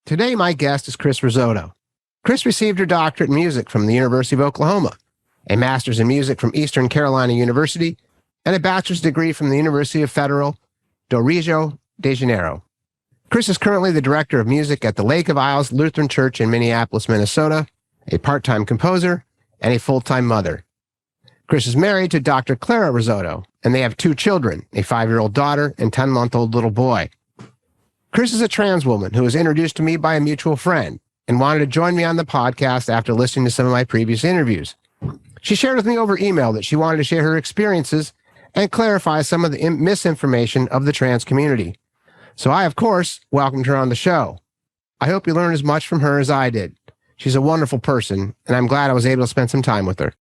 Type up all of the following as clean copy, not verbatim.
Today, my guest is Kris Rizzotto. Kris received her doctorate in music from the University of Oklahoma, a master's in music from Eastern Carolina University, and a bachelor's degree from the University of Federal do Rio de Janeiro. Kris is currently the director of music at the Lake of Isles Lutheran Church in Minneapolis, Minnesota, a part-time composer, and a full-time mother. Kris is married to Dr. Clara Rizzotto, and they have 2 children, a 5-year-old daughter and 10-month-old little boy. Kris is a trans woman who was introduced to me by a mutual friend and wanted to join me on the podcast after listening to some of my previous interviews. She shared with me over email that she wanted to share her experiences and clarify some of the misinformation of the trans community. So I, of course, welcomed her on the show. I hope you learned as much from her as I did. She's a wonderful person, and I'm glad I was able to spend some time with her.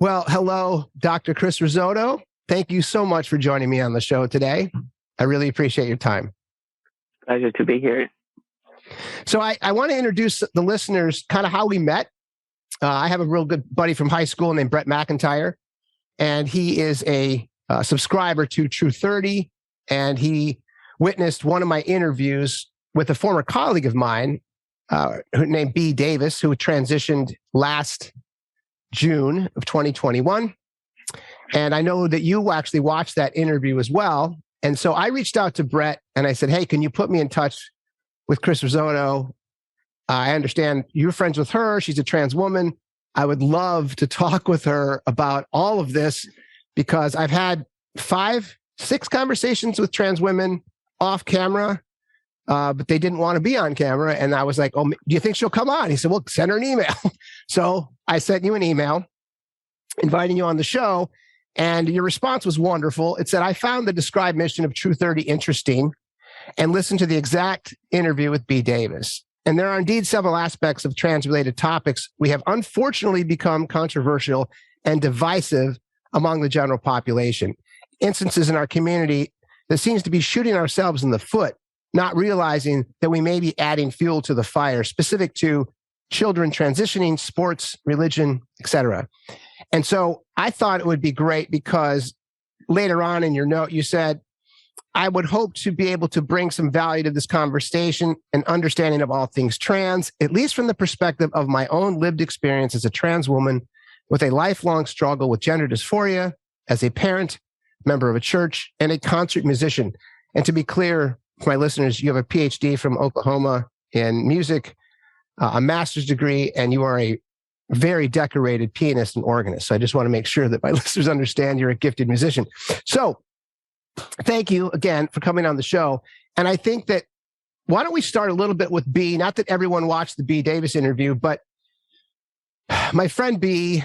Well, hello, Dr. Kris Rizzotto. Thank you so much for joining me on the show today. I really appreciate your time. Pleasure to be here. So I want to introduce the listeners kind of how we met. I have a real good buddy from high school named Brett McIntyre, and he is a subscriber to True 30, and he witnessed one of my interviews with a former colleague of mine named B. Davis, who transitioned last June of 2021. And I know that you actually watched that interview as well. And so I reached out to Brett and I said, hey, can you put me in touch with Kris Rizzotto? I understand you're friends with her. She's a trans woman. I would love to talk with her about all of this because I've had 5, 6 conversations with trans women off camera, but they didn't want to be on camera. And I was like, oh, do you think she'll come on? He said, well, send her an email. So I sent you an email inviting you on the show. And your response was wonderful. It said, I found the described mission of True 30 interesting and listened to the exact interview with B. Davis. And there are indeed several aspects of trans-related topics we have unfortunately become controversial and divisive among the general population. Instances in our community that seems to be shooting ourselves in the foot, not realizing that we may be adding fuel to the fire, specific to children transitioning, sports, religion, etc. And so I thought it would be great because later on in your note, you said, I would hope to be able to bring some value to this conversation and understanding of all things trans, at least from the perspective of my own lived experience as a trans woman with a lifelong struggle with gender dysphoria, as a parent, member of a church, and a concert musician. And to be clear, for my listeners, you have a PhD from Oklahoma in music, a master's degree, and you are a very decorated pianist and organist. So I just want to make sure that my listeners understand you're a gifted musician. So thank you again for coming on the show. And I think that, why don't we start a little bit with B? Not that everyone watched the B. Davis interview, but my friend B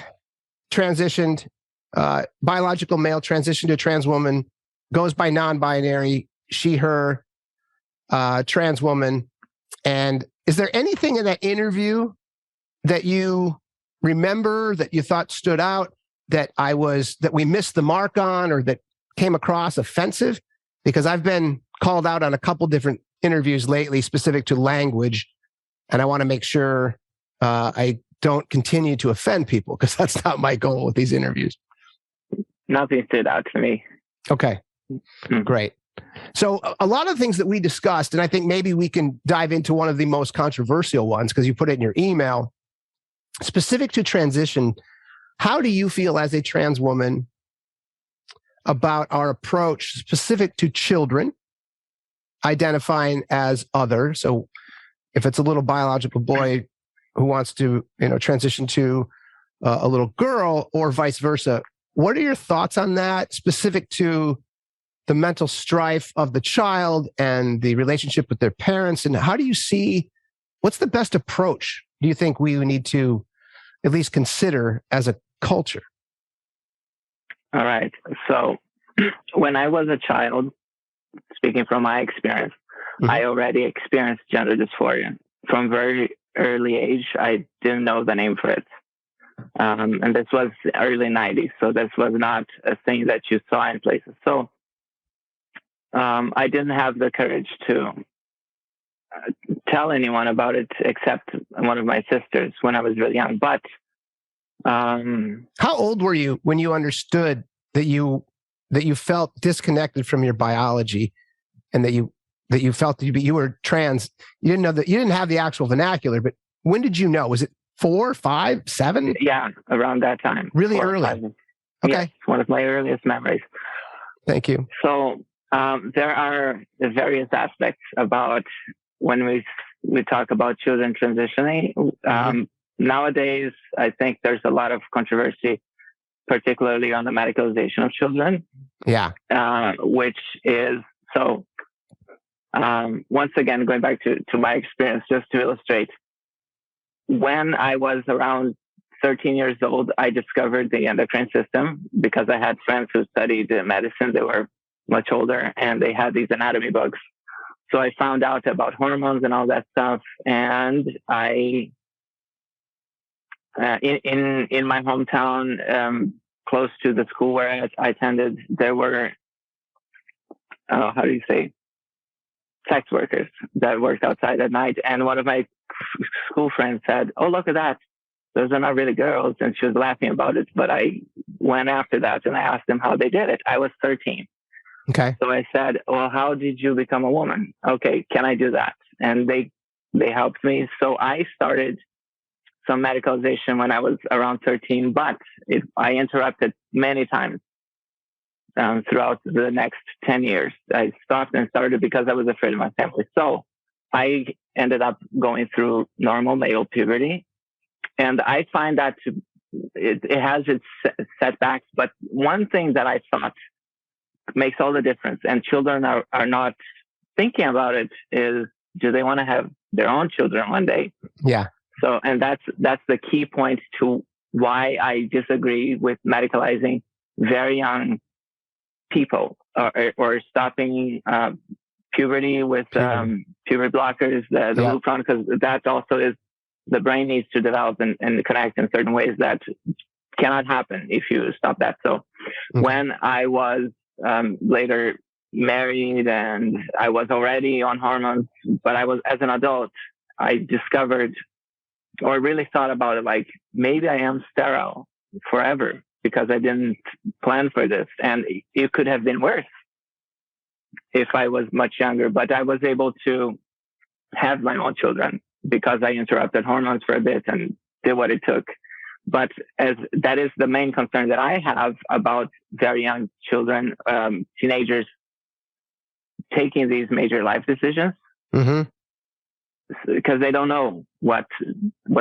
transitioned, biological male, transitioned to a trans woman, goes by non-binary, she, her, trans woman. And is there anything in that interview that you remember that you thought stood out, that we missed the mark on, or that came across offensive? Because I've been called out on a couple different interviews lately specific to language, and I want to make sure I don't continue to offend people, because that's not my goal with these interviews. Nothing stood out to me. Okay, great. So a lot of things that we discussed, and I think maybe we can dive into one of the most controversial ones, because you put it in your email, specific to transition. How do you feel as a trans woman about our approach specific to children identifying as other? So if it's a little biological boy who wants to, transition to a little girl, or vice versa, what are your thoughts on that, specific to the mental strife of the child and the relationship with their parents? And how do you see, what's the best approach do you think we need to at least consider as a culture? All right. So when I was a child, speaking from my experience, I already experienced gender dysphoria. From very early age, I didn't know the name for it. And this was early 90s. So this was not a thing that you saw in places. So I didn't have the courage to tell anyone about it except one of my sisters when I was really young. But how old were you when you understood that you felt disconnected from your biology, and that you that you felt that you were trans? You didn't know that, you didn't have the actual vernacular, but when did you know? Was it 4, 5, 7? Yeah, around that time. Really early. Okay. Yes, one of my earliest memories. Thank you. So there are various aspects about when we talk about children transitioning. Nowadays, I think there's a lot of controversy, particularly on the medicalization of children. Yeah. Which is so. Once again, going back to my experience, just to illustrate, when I was around 13 years old, I discovered the endocrine system because I had friends who studied medicine. They were much older and they had these anatomy books. So I found out about hormones and all that stuff. And I, in my hometown, close to the school where I attended, there were, how do you say, sex workers that worked outside at night. And one of my school friends said, "Oh, look at that. Those are not really girls." And she was laughing about it. But I went after that and I asked them how they did it. I was 13. Okay. So I said, "Well, how did you become a woman?" "Okay, can I do that?" And they helped me. So I started some medicalization when I was around 13, but I interrupted many times throughout the next 10 years. I stopped and started because I was afraid of my family. So I ended up going through normal male puberty. And I find that it has its setbacks. But one thing that I thought makes all the difference, and children are not thinking about it, is do they want to have their own children one day? Yeah. So, and that's the key point to why I disagree with medicalizing very young people or stopping puberty with puberty blockers, the Lupron, because that also is, the brain needs to develop and connect in certain ways that cannot happen if you stop that. So when I was later married and I was already on hormones, but I was, as an adult, I discovered or really thought about it, like maybe I am sterile forever because I didn't plan for this. And it could have been worse if I was much younger, but I was able to have my own children because I interrupted hormones for a bit and did what it took. But as that is the main concern that I have about very young children, teenagers taking these major life decisions, because they don't know what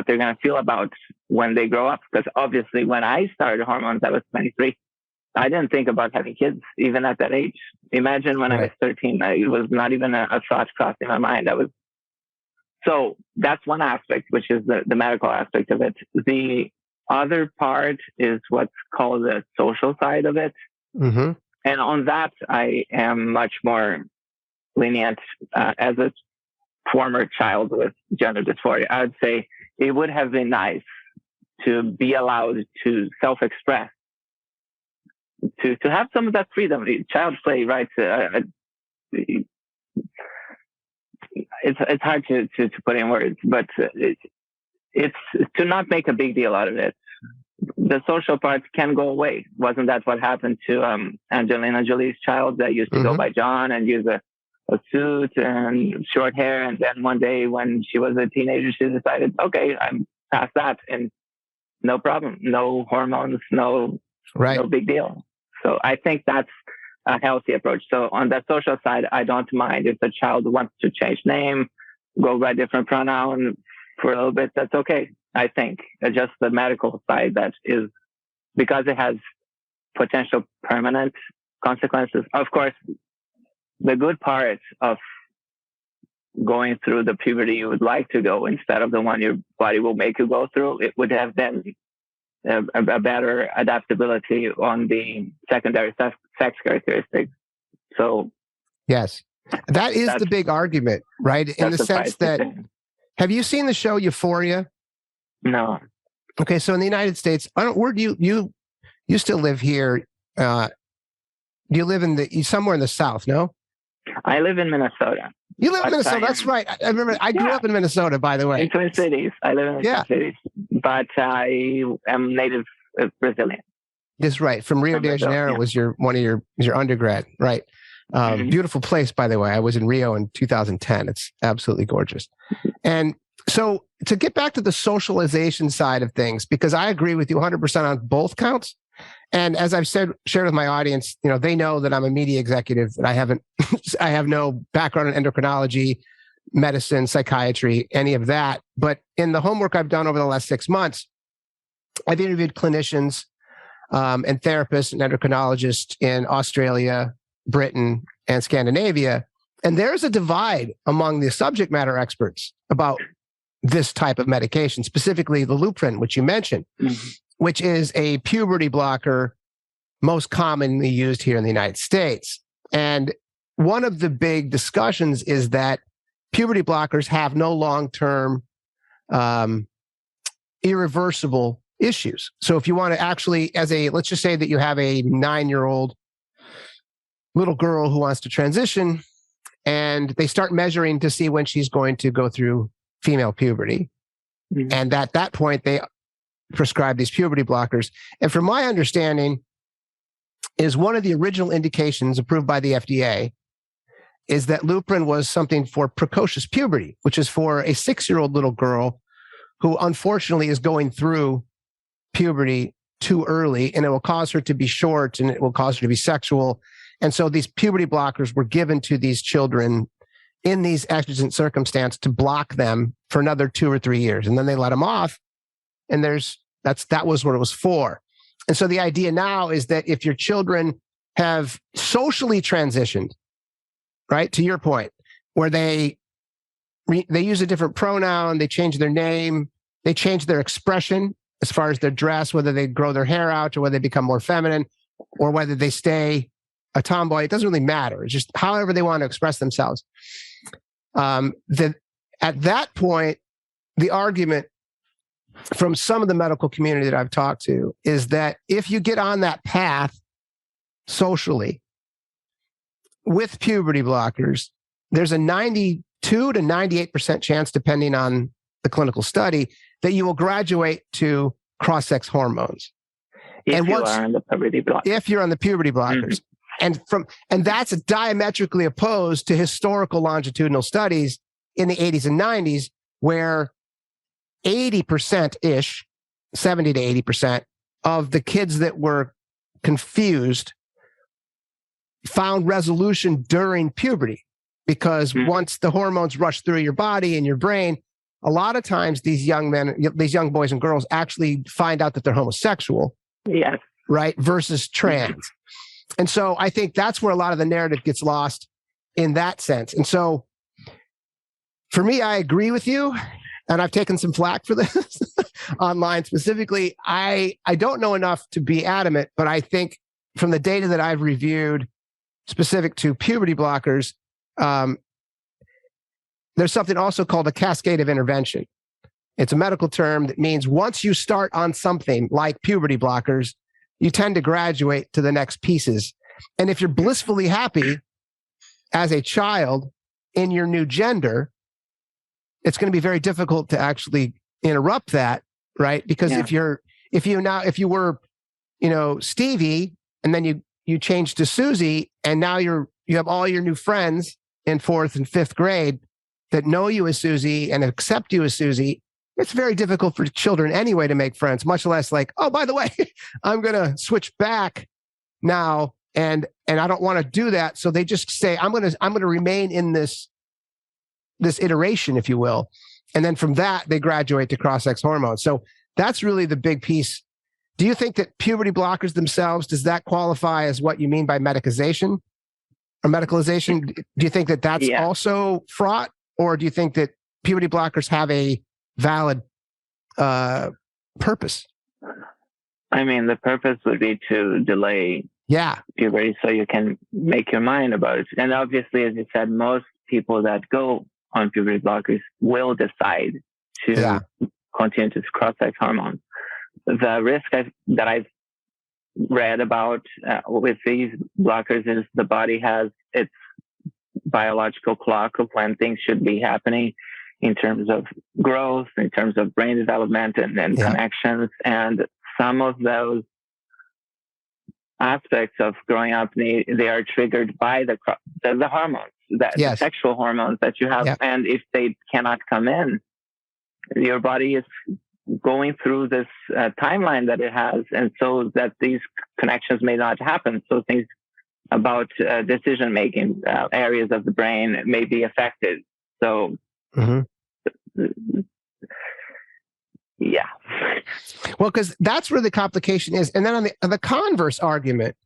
they're going to feel about when they grow up. Because obviously when I started hormones, I was 23. I didn't think about having kids even at that age. Imagine when I was 13, it was not even a thought crossing my mind. So that's one aspect, which is the medical aspect of it. The other part is what's called the social side of it. And on that, I am much more lenient. As a former child with gender dysphoria, I would say it would have been nice to be allowed to self-express, to have some of that freedom. Child play, right? It's hard to put in words, but it's to not make a big deal out of it. The social part can go away. Wasn't that what happened to Angelina Jolie's child that used to go by John and use a suit and short hair? And then one day when she was a teenager, she decided, okay, I'm past that, and no problem, no hormones, no big deal. So I think that's a healthy approach. So on the social side, I don't mind if the child wants to change name, go by different pronoun for a little bit. That's okay. I think just the medical side, that is because it has potential permanent consequences. Of course, the good part of going through the puberty you would like to go instead of the one your body will make you go through, it would have been a better adaptability on the secondary sex characteristics. So yes, that is the big argument, right? In the sense that, have you seen the show Euphoria? No. Okay, so in the United States, where do you still live here? Do you live somewhere in the South? No, I live in Minnesota. You live in Minnesota. That's right. I remember. I grew up in Minnesota, by the way. In Twin Cities. I live in the Twin Cities, but I am native Brazilian. That's right. From Rio de Janeiro was one of your undergrad, right? Beautiful place, by the way. I was in Rio in 2010. It's absolutely gorgeous. And so to get back to the socialization side of things, because I agree with you 100% on both counts. And as I've shared with my audience, they know that I'm a media executive, that I have no background in endocrinology, medicine, psychiatry, any of that. But in the homework I've done over the last 6 months, I've interviewed clinicians and therapists and endocrinologists in Australia, Britain, and Scandinavia. And there's a divide among the subject matter experts about this type of medication, specifically the Lupron, which you mentioned, which is a puberty blocker most commonly used here in the United States. And one of the big discussions is that puberty blockers have no long-term irreversible issues. So if you want to actually, let's just say that you have a 9-year-old little girl who wants to transition, and they start measuring to see when she's going to go through female puberty. And at that point, they prescribe these puberty blockers. And from my understanding, is one of the original indications approved by the FDA is that Lupron was something for precocious puberty, which is for a 6-year-old little girl who unfortunately is going through puberty too early, and it will cause her to be short and it will cause her to be sexual. And so these puberty blockers were given to these children in these exigent circumstances to block them for another 2 or 3 years. And then they let them off. And that was what it was for. And so the idea now is that if your children have socially transitioned, right, to your point, where they use a different pronoun, they change their name, they change their expression as far as their dress, whether they grow their hair out or whether they become more feminine or whether they stay a tomboy, it doesn't really matter. It's just however they want to express themselves. At that point, the argument from some of the medical community that I've talked to is that if you get on that path socially with puberty blockers, there's a 92 to 98% chance, depending on the clinical study, that you will graduate to cross-sex hormones. If you're on the puberty blockers. And that's diametrically opposed to historical longitudinal studies in the 80s and 90s, where 80%-ish, 70 to 80% of the kids that were confused found resolution during puberty. Because once the hormones rush through your body and your brain, a lot of times these young boys and girls actually find out that they're homosexual. Yes. Right? Versus trans. And so I think that's where a lot of the narrative gets lost in that sense. And so for me, I agree with you. And I've taken some flack for this online specifically. I don't know enough to be adamant, but I think from the data that I've reviewed specific to puberty blockers, there's something also called a cascade of intervention. It's a medical term that means once you start on something like puberty blockers, you tend to graduate to the next pieces. And if you're blissfully happy as a child in your new gender, it's going to be very difficult to actually interrupt that, right? Because if you were, Stevie, and then you change to Susie, and now you have all your new friends in 4th and 5th grade that know you as Susie and accept you as Susie, it's very difficult for children anyway to make friends, much less like, oh, by the way, I'm going to switch back now, and I don't want to do that. So they just say, I'm going to remain in this iteration, if you will. And then from that, they graduate to cross-sex hormones. So that's really the big piece. Do you think that puberty blockers themselves, does that qualify as what you mean by medicalization or medicalization? Do you think that that's also fraught? Or do you think that puberty blockers have a valid purpose? I mean, the purpose would be to delay puberty so you can make your mind about it. And obviously, as you said, most people that go on puberty blockers will decide to continue to cross-sex hormones. The risk that I've read about with these blockers is the body has its biological clock of when things should be happening in terms of growth, in terms of brain development and connections. And some of those aspects of growing up, they are triggered by the hormones, the sexual hormones that you have. And if they cannot come in, your body is going through this timeline that it has. And so that these connections may not happen. So things about decision-making areas of the brain may be affected. So, yeah. Well, because that's where the complication is. And then on the converse argument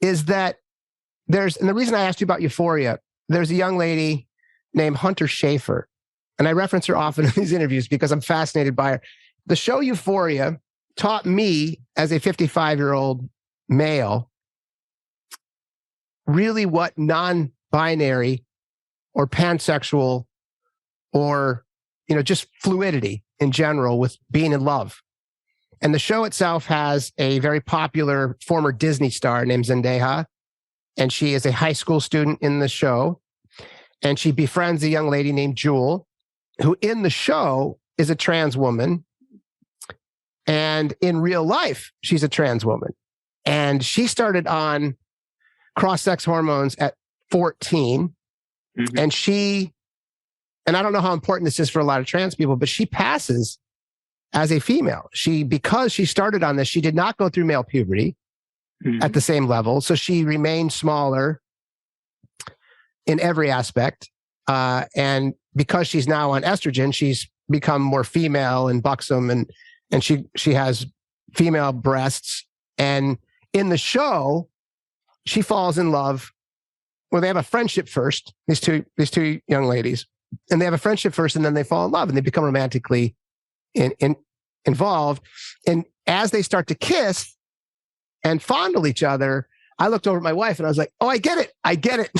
is that and the reason I asked you about euphoria, there's a young lady named Hunter Schafer, and I reference her often in these interviews because I'm fascinated by her. The show Euphoria taught me as a 55-year-old male really what non-binary or pansexual or, just fluidity in general with being in love. And the show itself has a very popular former Disney star named Zendaya, and she is a high school student in the show. And she befriends a young lady named Jewel, who in the show is a trans woman. And in real life, she's a trans woman. And she started on cross-sex hormones at 14. And I don't know how important this is for a lot of trans people, but she passes as a female. Because she started on this, she did not go through male puberty at the same level. So she remained smaller in every aspect. And because she's now on estrogen, she's become more female and buxom, and she has female breasts. And in the show, she falls in love. Well, they have a friendship first, these two young ladies, and they have a friendship first, and then they fall in love and they become romantically involved. And as they start to kiss and fondle each other, I looked over at my wife and I was like, oh, I get it.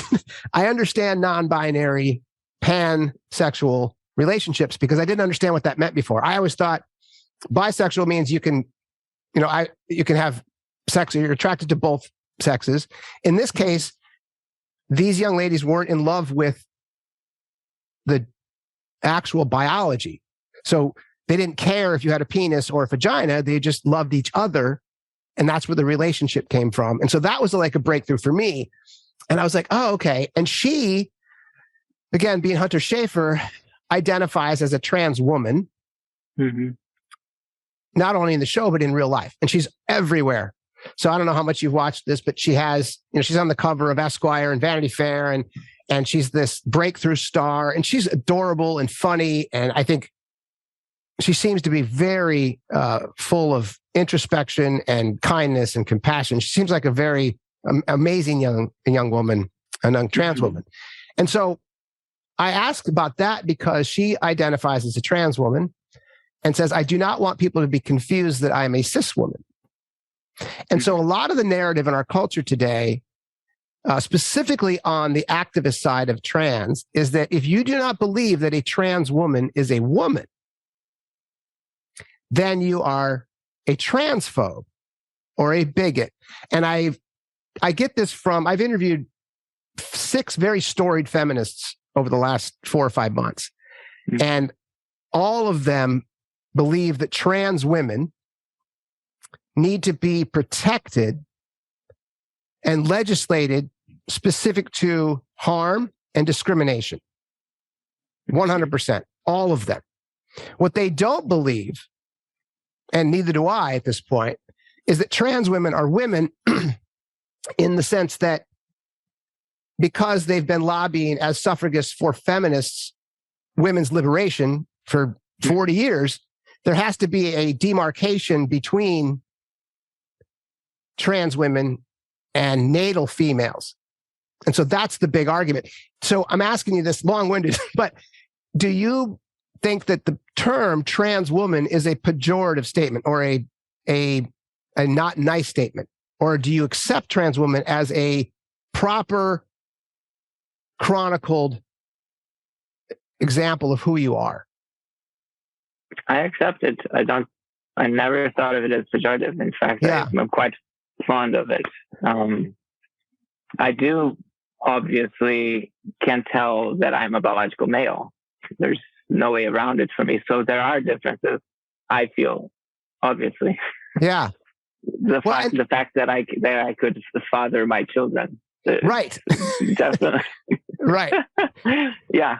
I understand non-binary, pansexual relationships because I didn't understand what that meant before. I always thought bisexual means you can have sex, or you're attracted to both sexes. In this case, these young ladies weren't in love with the actual biology. So they didn't care if you had a penis or a vagina. They just loved each other. And that's where the relationship came from. And so that was like a breakthrough for me. And I was like, oh, okay. And she, again, being Hunter Schafer, identifies as a trans woman, not only in the show, but in real life. And she's everywhere. So I don't know how much you've watched this, but she has, she's on the cover of Esquire and Vanity Fair, and she's this breakthrough star, and she's adorable and funny. And I think she seems to be very full of introspection and kindness and compassion. She seems like a very amazing young woman, a young trans woman. And so I asked about that because she identifies as a trans woman and says, I do not want people to be confused that I am a cis woman. And so a lot of the narrative in our culture today, specifically on the activist side of trans, is that if you do not believe that a trans woman is a woman, then you are a transphobe or a bigot. And I get this from, I've interviewed 6 very storied feminists over the last 4 or 5 months. And all of them believe that trans women need to be protected and legislated specific to harm and discrimination. 100%, all of them. What they don't believe, and neither do I at this point, is that trans women are women in the sense that because they've been lobbying as suffragists for feminists, women's liberation for 40 years, there has to be a demarcation between trans women and natal females. And so that's the big argument. So I'm asking you this long-winded, but do you think that the term trans woman is a pejorative statement or a not nice statement? Or do you accept trans woman as a proper chronicled example of who you are? I accept it. I never thought of it as pejorative. In fact, I'm quite fond of it. I do obviously can tell that I'm a biological male. There's no way around it for me. So there are differences, I feel, obviously. Yeah. the fact that I could father my children. Right. Definitely. Right. Yeah.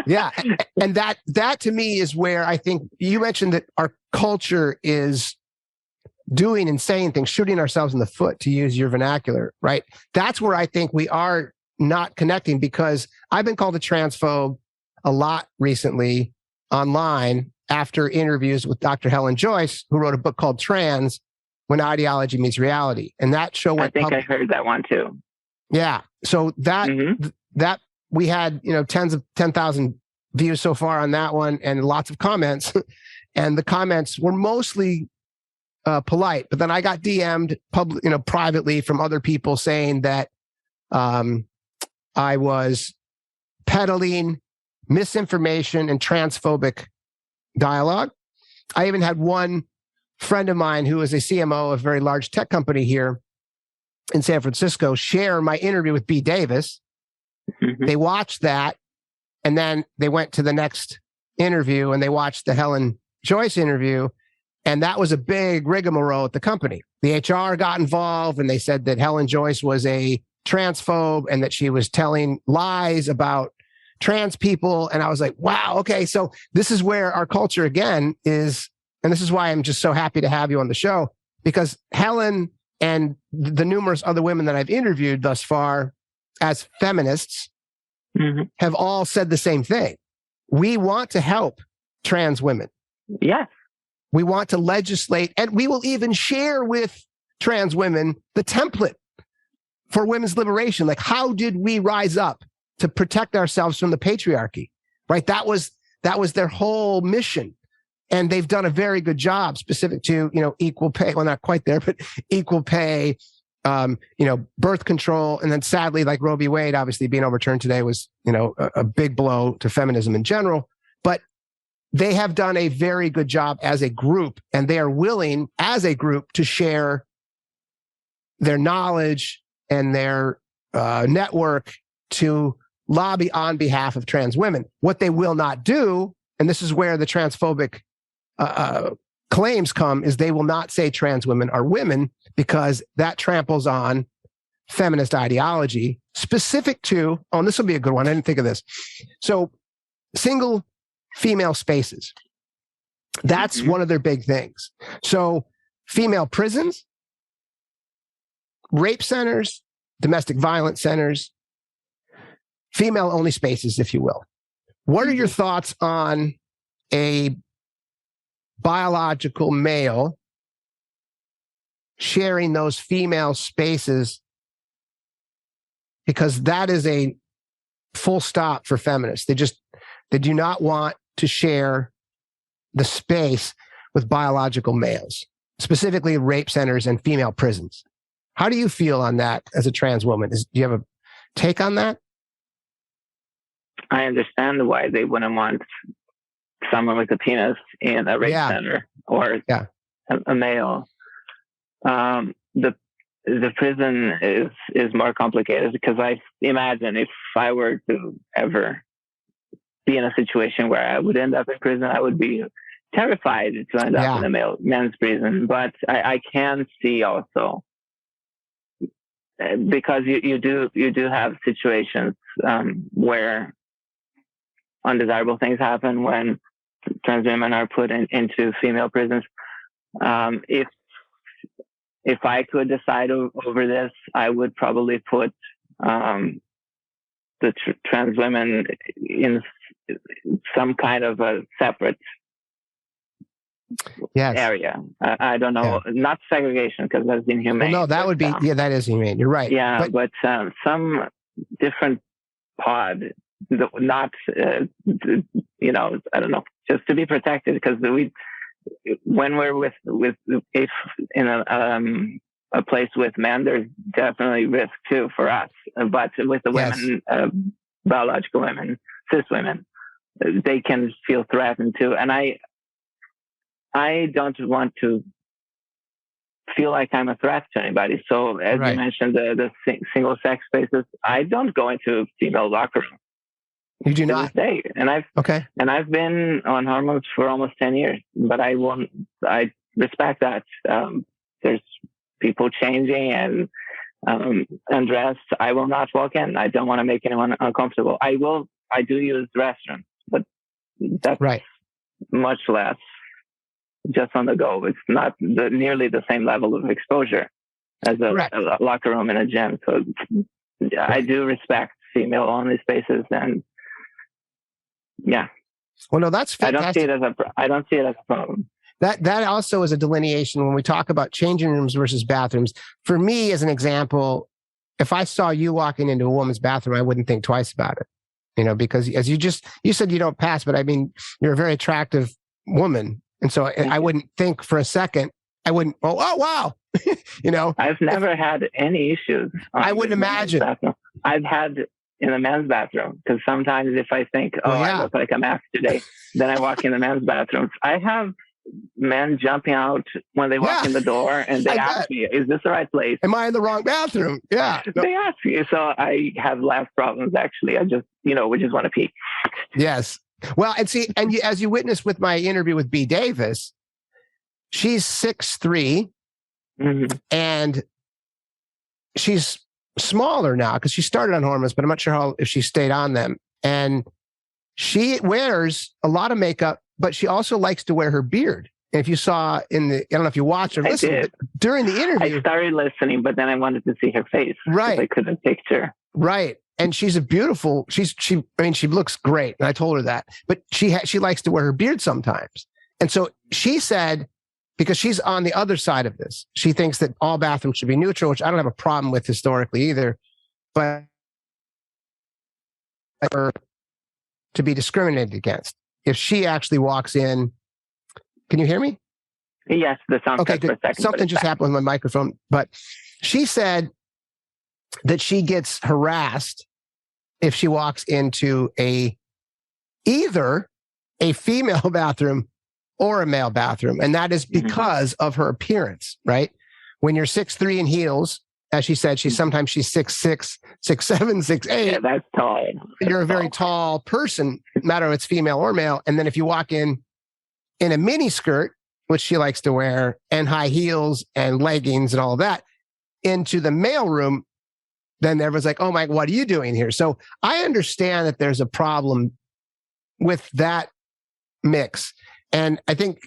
Yeah. And that to me is where I think you mentioned that our culture is doing and saying things, shooting ourselves in the foot, to use your vernacular, right? That's where I think we are not connecting, because I've been called a transphobe a lot recently online after interviews with Dr. Helen Joyce, who wrote a book called Trans, When Ideology Meets Reality. And that show went I think I heard that one too. Yeah. So that we had, tens of 10,000 views so far on that one, and lots of comments. And the comments were mostly polite, but then I got DM'd privately from other people saying that I was peddling misinformation and transphobic dialogue. I even had one friend of mine who is a CMO of a very large tech company here in San Francisco share my interview with B. Davis. Mm-hmm. They watched that, and then they went to the next interview and they watched the Helen Joyce interview. And that was a big rigmarole at the company. The HR got involved, and they said that Helen Joyce was a transphobe and that she was telling lies about trans people. And I was like, wow, okay. So this is where our culture again is. And this is why I'm just so happy to have you on the show, because Helen and the numerous other women that I've interviewed thus far as feminists have all said the same thing. We want to help trans women. Yes. We want to legislate, and we will even share with trans women the template for women's liberation. Like, how did we rise up to protect ourselves from the patriarchy? Right? That was their whole mission. And they've done a very good job specific to, equal pay. Well, not quite there, but equal pay, birth control. And then sadly, like Roe v. Wade, obviously being overturned today was, a big blow to feminism in general. But they have done a very good job as a group, and they are willing as a group to share their knowledge and their network to lobby on behalf of trans women. What they will not do, and this is where the transphobic claims come, is they will not say trans women are women, because that tramples on feminist ideology specific to, and this will be a good one. I didn't think of this. So single female spaces. That's one of their big things. So female prisons, rape centers, domestic violence centers, female only spaces, if you will. What are your thoughts on a biological male sharing those female spaces? Because that is a full stop for feminists. They do not want to share the space with biological males, specifically rape centers and female prisons. How do you feel on that as a trans woman? Do you have a take on that? I understand why they wouldn't want someone with a penis in a rape center or a male. The prison is more complicated, because I imagine if I were to ever be in a situation where I would end up in prison, I would be terrified to end up in a men's prison. But I can see also, because you do have situations where undesirable things happen when trans women are put into female prisons. If I could decide over this, I would probably put the trans women in some kind of a separate area. I don't know, not segregation, because that's inhumane. Well, no, that would be, that is humane. You're right. Yeah, but some different pod, not, I don't know, just to be protected, because when we're if in a place with men, there's definitely risk too for us. But with the women, biological women, cis women, they can feel threatened too. And I don't want to feel like I'm a threat to anybody. So as you mentioned, the single sex spaces, I don't go into female locker room. You do not? And I've been on hormones for almost 10 years, but I respect that there's people changing and undressed, I will not walk in. I don't want to make anyone uncomfortable. I do use restrooms, but that's Right. much less just on the go. It's not nearly the same level of exposure as a locker room in a gym. So yeah, I do respect female-only spaces, and yeah. Well, no, that's fantastic. I don't see it as a problem. That also is a delineation when we talk about changing rooms versus bathrooms. For me, as an example, if I saw you walking into a woman's bathroom, I wouldn't think twice about it. Because as you said you don't pass, but I mean, you're a very attractive woman. And so I wouldn't think for a second, oh wow. I've never had any issues. I wouldn't imagine. I've had in the men's bathroom, because sometimes if I think, I look like a mess today, then I walk in the men's bathrooms. I have men jumping out when they walk in the door, and they ask me, is this the right place? Am I in the wrong bathroom? Yeah. They ask me. So I have less problems, actually. I just, we just want to pee. Yes. Well, and as you witnessed with my interview with B. Davis, she's 6'3", and she's smaller now because she started on hormones, but I'm not sure if she stayed on them. And she wears a lot of makeup, but she also likes to wear her beard. And if you saw I don't know if you watched or listened, but during the interview, I started listening, but then I wanted to see her face. Right. I couldn't picture. Right. And she's a beautiful, she looks great. And I told her that, but she likes to wear her beard sometimes. And so she said, because she's on the other side of this, she thinks that all bathrooms should be neutral, which I don't have a problem with historically either, but to be discriminated against. If she actually walks in, can you hear me? Yes, the sound okay, for a second. Something just happened with my microphone, but she said that she gets harassed if she walks into either a female bathroom or a male bathroom. And that is because of her appearance, right? When you're 6'3" in heels, as she said, sometimes she's 6'6", 6'7", 6'8". Yeah, that's tall. You're a very tall person, no matter if it's female or male. And then if you walk in a mini skirt, which she likes to wear, and high heels and leggings and all of that, into the male room, then everyone's like, oh my, what are you doing here? So I understand that there's a problem with that mix. And I think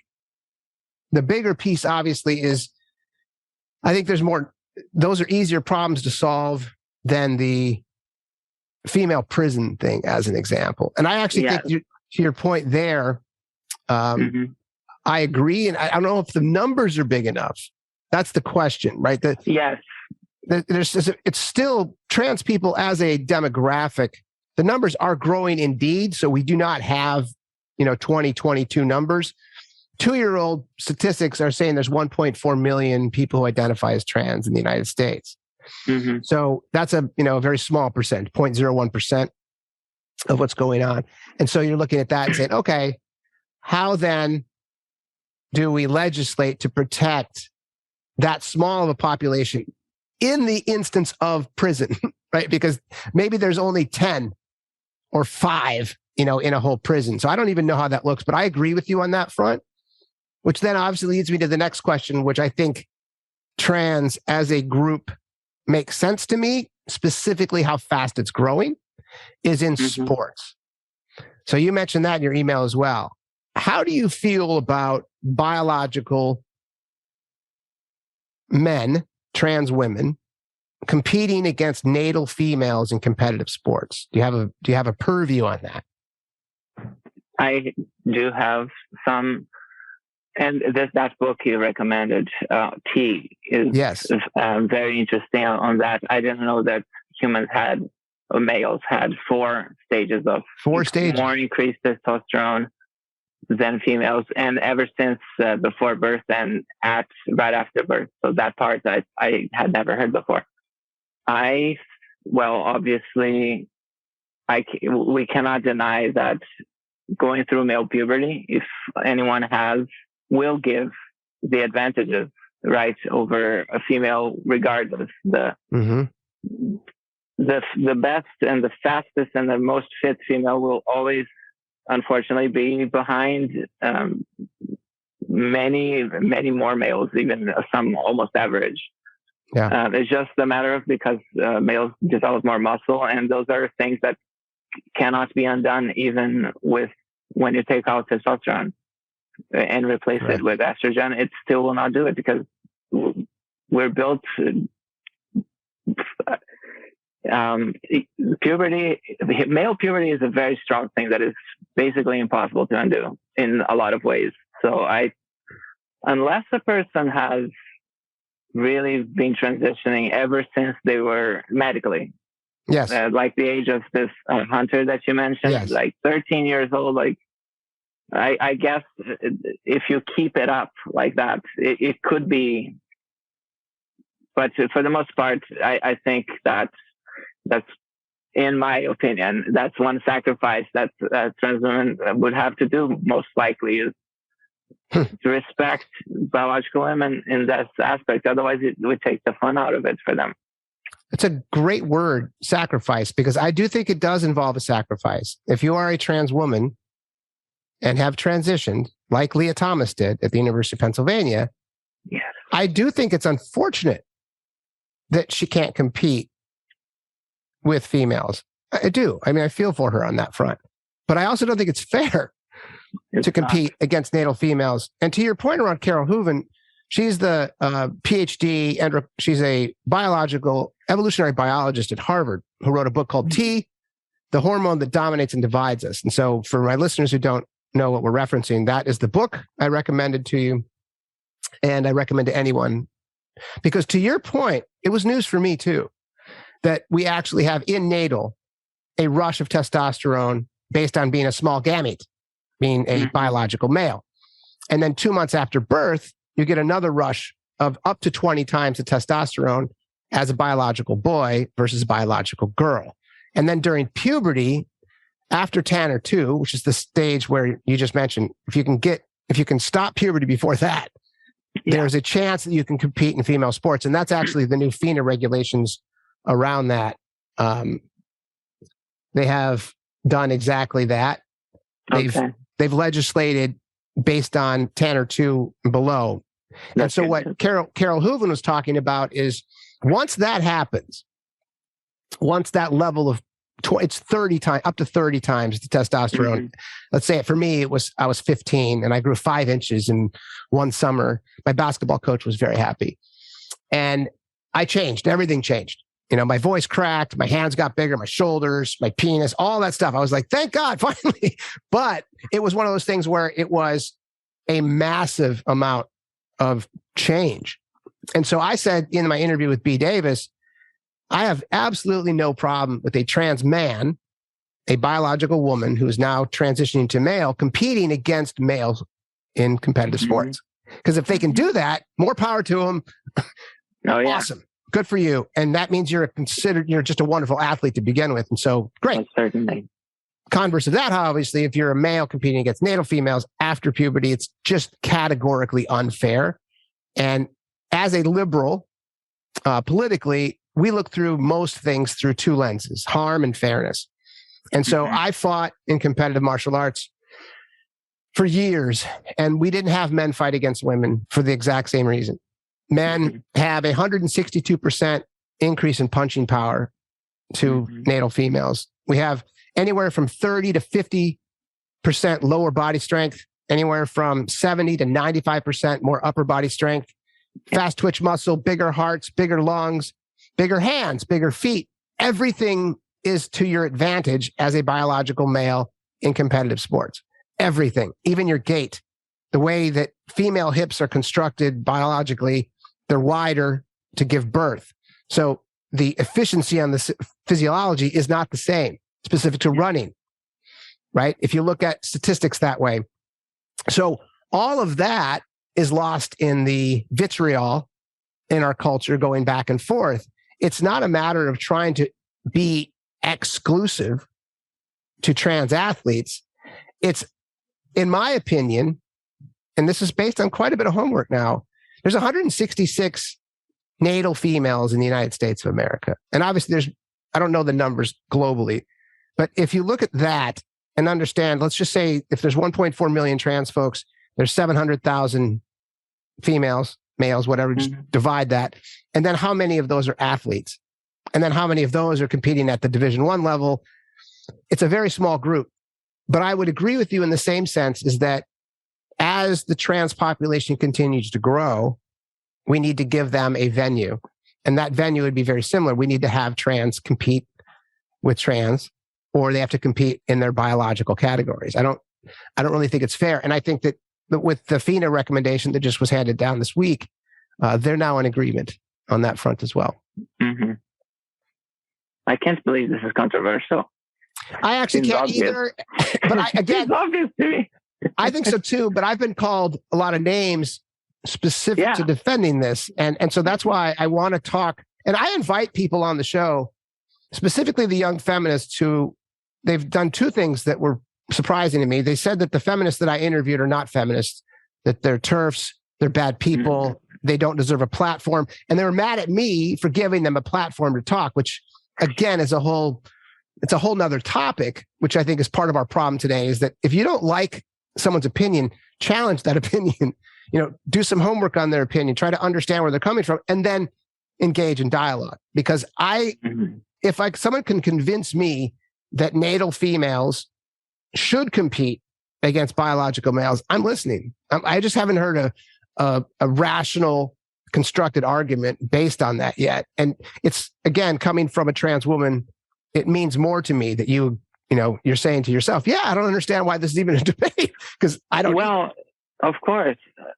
the bigger piece, obviously, is I think those are easier problems to solve than the female prison thing, as an example. And I actually think to your point there, I agree. And I don't know if the numbers are big enough. That's the question, right? Yes. It's still trans people as a demographic. The numbers are growing indeed. So we do not have 2022 numbers. 2-year-old statistics are saying there's 1.4 million people who identify as trans in the United States. So that's a very small percent, 0.01% of what's going on. And so you're looking at that and saying, okay, how then do we legislate to protect that small of a population in the instance of prison, right? Because maybe there's only 10 or 5, in a whole prison. So I don't even know how that looks, but I agree with you on that front, which then obviously leads me to the next question, which I think trans as a group makes sense to me, specifically how fast it's growing, is in sports. So you mentioned that in your email as well. How do you feel about biological men, trans women, competing against natal females in competitive sports? Do you have a purview on that? I do have some, and that book you recommended, T, is very interesting on that. I didn't know that males had 4 stages of more increased testosterone than females, and ever since before birth and right after birth. So that part I had never heard before. Obviously, we cannot deny that going through male puberty, if anyone will give the advantages right over a female regardless. The best and the fastest and the most fit female will always, unfortunately, be behind many more males, even some almost average. Yeah. It's just a matter of because males develop more muscle, and those are things that cannot be undone even with when you take out testosterone and replace it with estrogen. It still will not do it because we're built. Puberty, male puberty is a very strong thing that is basically impossible to undo in a lot of ways. So unless a person has really been transitioning ever since they were medically, yes, like the age of this hunter that you mentioned, yes, like 13 years old, like I guess if you keep it up like that, it could be. But for the most part, I think that's, in my opinion, that's one sacrifice that trans women would have to do most likely is to respect biological women in that aspect. Otherwise, it would take the fun out of it for them. It's a great word, sacrifice, because I do think it does involve a sacrifice. If you are a trans woman and have transitioned, like Leah Thomas did at the University of Pennsylvania, yes, I do think it's unfortunate that she can't compete with females. I do. I mean, I feel for her on that front. But I also don't think it's fair to compete against natal females. And to your point around Carol Hooven, she's the PhD, and she's a evolutionary biologist at Harvard who wrote a book called T, The Hormone That Dominates and Divides Us. And so for my listeners who don't know what we're referencing, that is the book I recommended to you. And I recommend to anyone, because to your point, it was news for me too, that we actually have in natal a rush of testosterone based on being a small gamete, being a biological male. And then 2 months after birth, you get another rush of up to 20 times the testosterone as a biological boy versus a biological girl. And then during puberty, after Tanner 2, which is the stage where you just mentioned, if you can stop puberty before that, there's a chance that you can compete in female sports. And that's actually the new FINA regulations around that. They have done exactly that. They've legislated based on Tanner 2 and below. And so what Carol Hooven was talking about is once that happens, once that level of it's 30 times, up to 30 times the testosterone. Let's say for me, I was 15 and I grew 5 inches in one summer. My basketball coach was very happy. And I changed. Everything changed. You know, my voice cracked, my hands got bigger, my shoulders, my penis, all that stuff. I was like, thank God, finally. But it was one of those things where it was a massive amount of change. And so I said in my interview with B. Davis, I have absolutely no problem with a trans man, a biological woman who is now transitioning to male, competing against males in competitive sports. Because if they can do that, more power to them. Awesome. Good for you. And that means you're just a wonderful athlete to begin with. And so great. Certainly. Converse of that, obviously, if you're a male competing against natal females after puberty, it's just categorically unfair. And as a liberal, politically, we look through most things through 2 lenses, harm and fairness. And so I fought in competitive martial arts for years, and we didn't have men fight against women for the exact same reason. Men have 162% increase in punching power to natal females. We have anywhere from 30 to 50% lower body strength, anywhere from 70 to 95% more upper body strength, fast twitch muscle, bigger hearts, bigger lungs, bigger hands, bigger feet. Everything is to your advantage as a biological male in competitive sports. Everything, even your gait, the way that female hips are constructed biologically, they're wider to give birth. So the efficiency on the physiology is not the same, specific to running, right? If you look at statistics that way. So all of that is lost in the vitriol in our culture going back and forth. It's not a matter of trying to be exclusive to trans athletes. It's, in my opinion, and this is based on quite a bit of homework now, there's 166 natal females in the United States of America. And obviously I don't know the numbers globally, but if you look at that and understand, let's just say if there's 1.4 million trans folks, there's 700,000 females, males, whatever, just divide that. And then how many of those are athletes? And then how many of those are competing at the Division I level? It's a very small group. But I would agree with you in the same sense is that as the trans population continues to grow, we need to give them a venue. And that venue would be very similar. We need to have trans compete with trans, or they have to compete in their biological categories. I don't really think it's fair. And I think that with the FINA recommendation that just was handed down this week, they're now in agreement on that front as well. Mm-hmm. I can't believe this is controversial. I actually can't either. But again, it's obvious to me. I think so too. But I've been called a lot of names specific to defending this. And so that's why I want to talk. And I invite people on the show, specifically the young feminists, who they've done two things that were surprising to me. They said that the feminists that I interviewed are not feminists, that they're TERFs, they're bad people, they don't deserve a platform. And they were mad at me for giving them a platform to talk, which again is it's a whole nother topic, which I think is part of our problem today, is that if you don't like someone's opinion, challenge that opinion, do some homework on their opinion, try to understand where they're coming from, and then engage in dialogue. Because if someone can convince me that natal females should compete against biological males, I'm listening. I just haven't heard a rational, constructed argument based on that yet. And it's, again, coming from a trans woman, it means more to me that you're saying to yourself, yeah, I don't understand why this is even a debate, because I don't. Well, of course.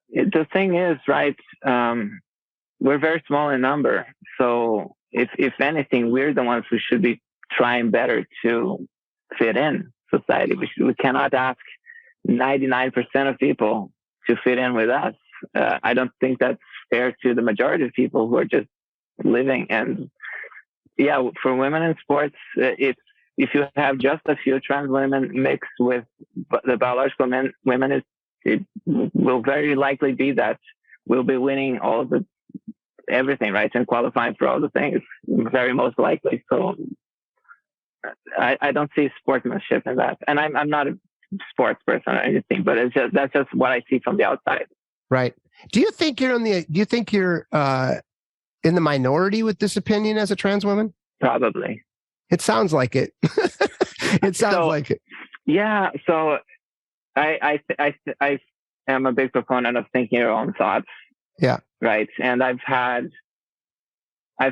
The thing is, right, we're very small in number. So if anything, we're the ones who should be trying better to fit in society. We cannot ask 99% of people to fit in with us. I don't think that's fair to the majority of people who are just living. And yeah, for women in sports, if you have just a few trans women mixed with the biological women, it will very likely be that we'll be winning all of everything, right? And qualifying for all the things, very most likely. So I don't see sportsmanship in that. And I'm not a sports person or anything, but that's just what I see from the outside. Right. Do you think you're in the minority with this opinion as a trans woman? Probably. It sounds like it. Like it. Yeah. So I am a big proponent of thinking your own thoughts. Yeah. Right. And I've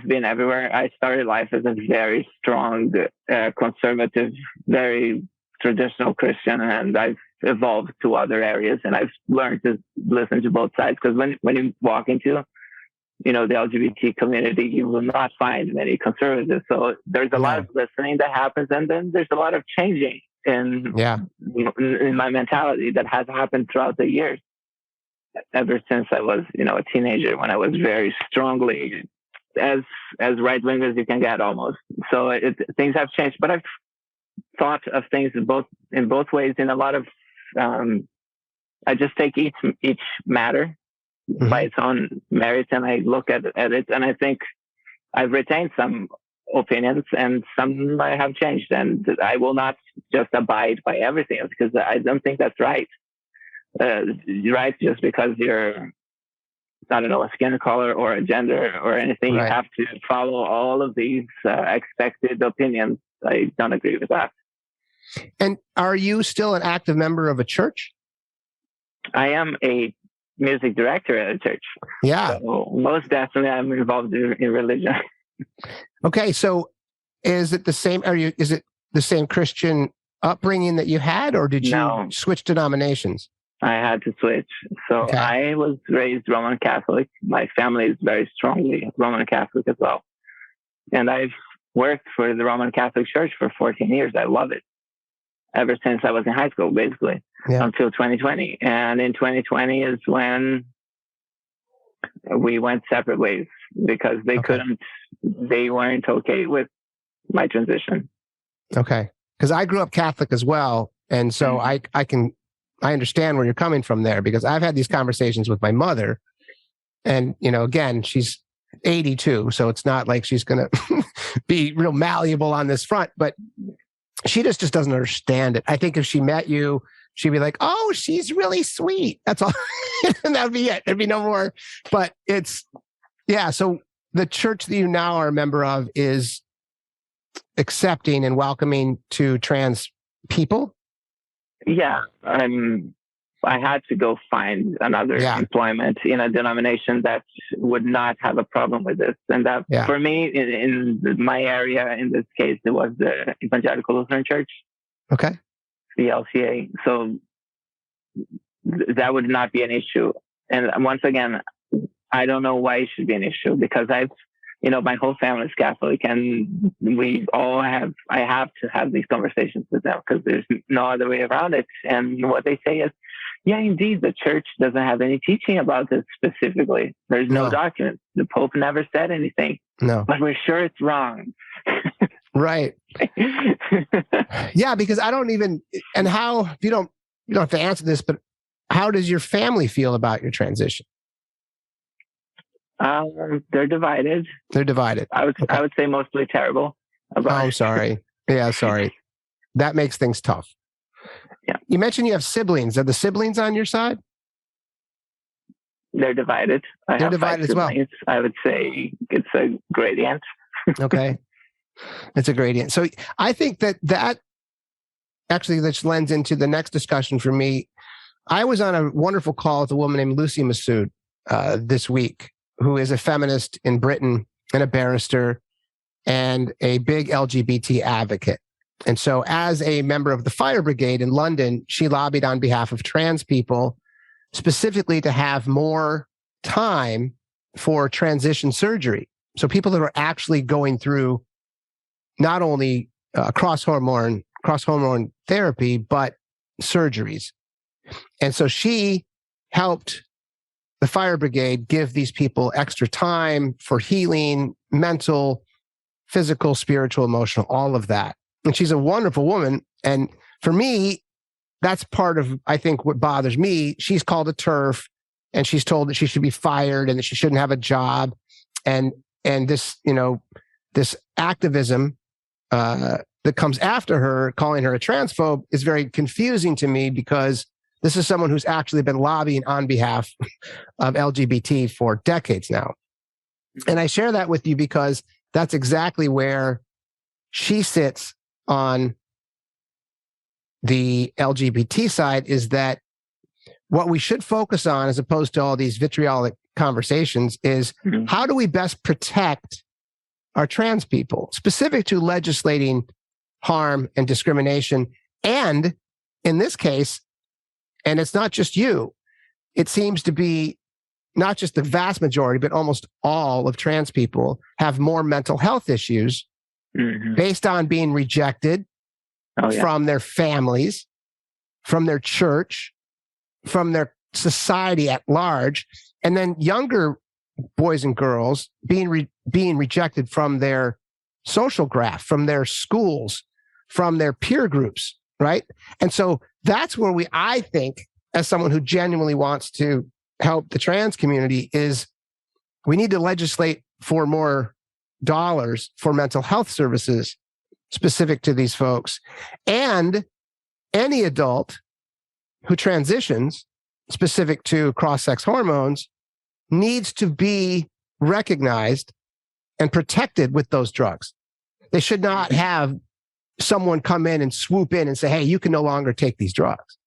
been everywhere. I started life as a very strong, conservative, very traditional Christian, and I've evolved to other areas, and I've learned to listen to both sides. Because when you walk into, the LGBT community, you will not find many conservatives. So there's a lot of listening that happens, and then there's a lot of changing in my mentality that has happened throughout the years. Ever since I was, a teenager, when I was very strongly as right-wing as you can get, almost. So things have changed, but I've thought of things in both ways. In a lot of, I just take each matter by its own merits, and I look at it, and I think I've retained some opinions, and some I have changed, and I will not just abide by everything, because I don't think that's right. Right, just because you're, I don't know, a skin color or a gender or anything, you have to follow all of these expected opinions. I don't agree with that. And are you still an active member of a church? I am a music director at a church. Yeah. So most definitely I'm involved in religion. Okay. So is it the same? Is it the same Christian upbringing that you had, or did you switch denominations? I had to switch. So I was raised Roman Catholic. My family is very strongly Roman Catholic as well. And I've worked for the Roman Catholic Church for 14 years. I love it. Ever since I was in high school, basically, until 2020. And in 2020 is when we went separate ways, because they weren't okay with my transition. Okay. Because I grew up Catholic as well. And so I understand where you're coming from there, because I've had these conversations with my mother, and, again, she's 82, so it's not like she's going to be real malleable on this front, but she just doesn't understand it. I think if she met you, she'd be like, oh, she's really sweet. That's all. And that'd be it. There'd be no more. But so the church that you now are a member of is accepting and welcoming to trans people? Yeah. I had to go find another employment in a denomination that would not have a problem with this. And that for me, in my area, in this case, it was the Evangelical Lutheran Church. Okay. The LCA. So that would not be an issue. And once again, I don't know why it should be an issue, because my whole family is Catholic, and I have to have these conversations with them because there's no other way around it. And what they say is, yeah, indeed, the church doesn't have any teaching about this specifically. There's no document. The Pope never said anything. No. But we're sure it's wrong. Right. Yeah, because I don't even, and how, you don't have to answer this, but how does your family feel about your transition? They're divided. They're divided. I would say mostly terrible. Oh, sorry. Yeah, sorry. That makes things tough. Yeah. You mentioned you have siblings. Are the siblings on your side? They're divided. They're divided as well. I would say it's a gradient. Okay. It's a gradient. So I think that actually this lends into the next discussion for me. I was on a wonderful call with a woman named Lucy Massoud this week, who is a feminist in Britain and a barrister and a big LGBT advocate. And so as a member of the fire brigade in London, she lobbied on behalf of trans people, specifically to have more time for transition surgery. So people that are actually going through not only cross-hormone therapy, but surgeries. And so she helped the fire brigade give these people extra time for healing, mental, physical, spiritual, emotional, all of that. And she's a wonderful woman. And for me, that's part of, I think, what bothers me. She's called a TERF, and she's told that she should be fired and that she shouldn't have a job. And this, this activism that comes after her, calling her a transphobe, is very confusing to me, because this is someone who's actually been lobbying on behalf of LGBT for decades now. And I share that with you because that's exactly where she sits on the LGBT side, is that what we should focus on, as opposed to all these vitriolic conversations, is how do we best protect our trans people, specific to legislating harm and discrimination. And in this case, and it's not just you, it seems to be not just the vast majority, but almost all of trans people have more mental health issues based on being rejected from their families, from their church, from their society at large, and then younger boys and girls being rejected from their social graph, from their schools, from their peer groups, right? And so that's where I think, as someone who genuinely wants to help the trans community, is we need to legislate for more dollars for mental health services specific to these folks. And any adult who transitions specific to cross-sex hormones needs to be recognized and protected with those drugs. They should not have someone come in and swoop in and say, hey, you can no longer take these drugs,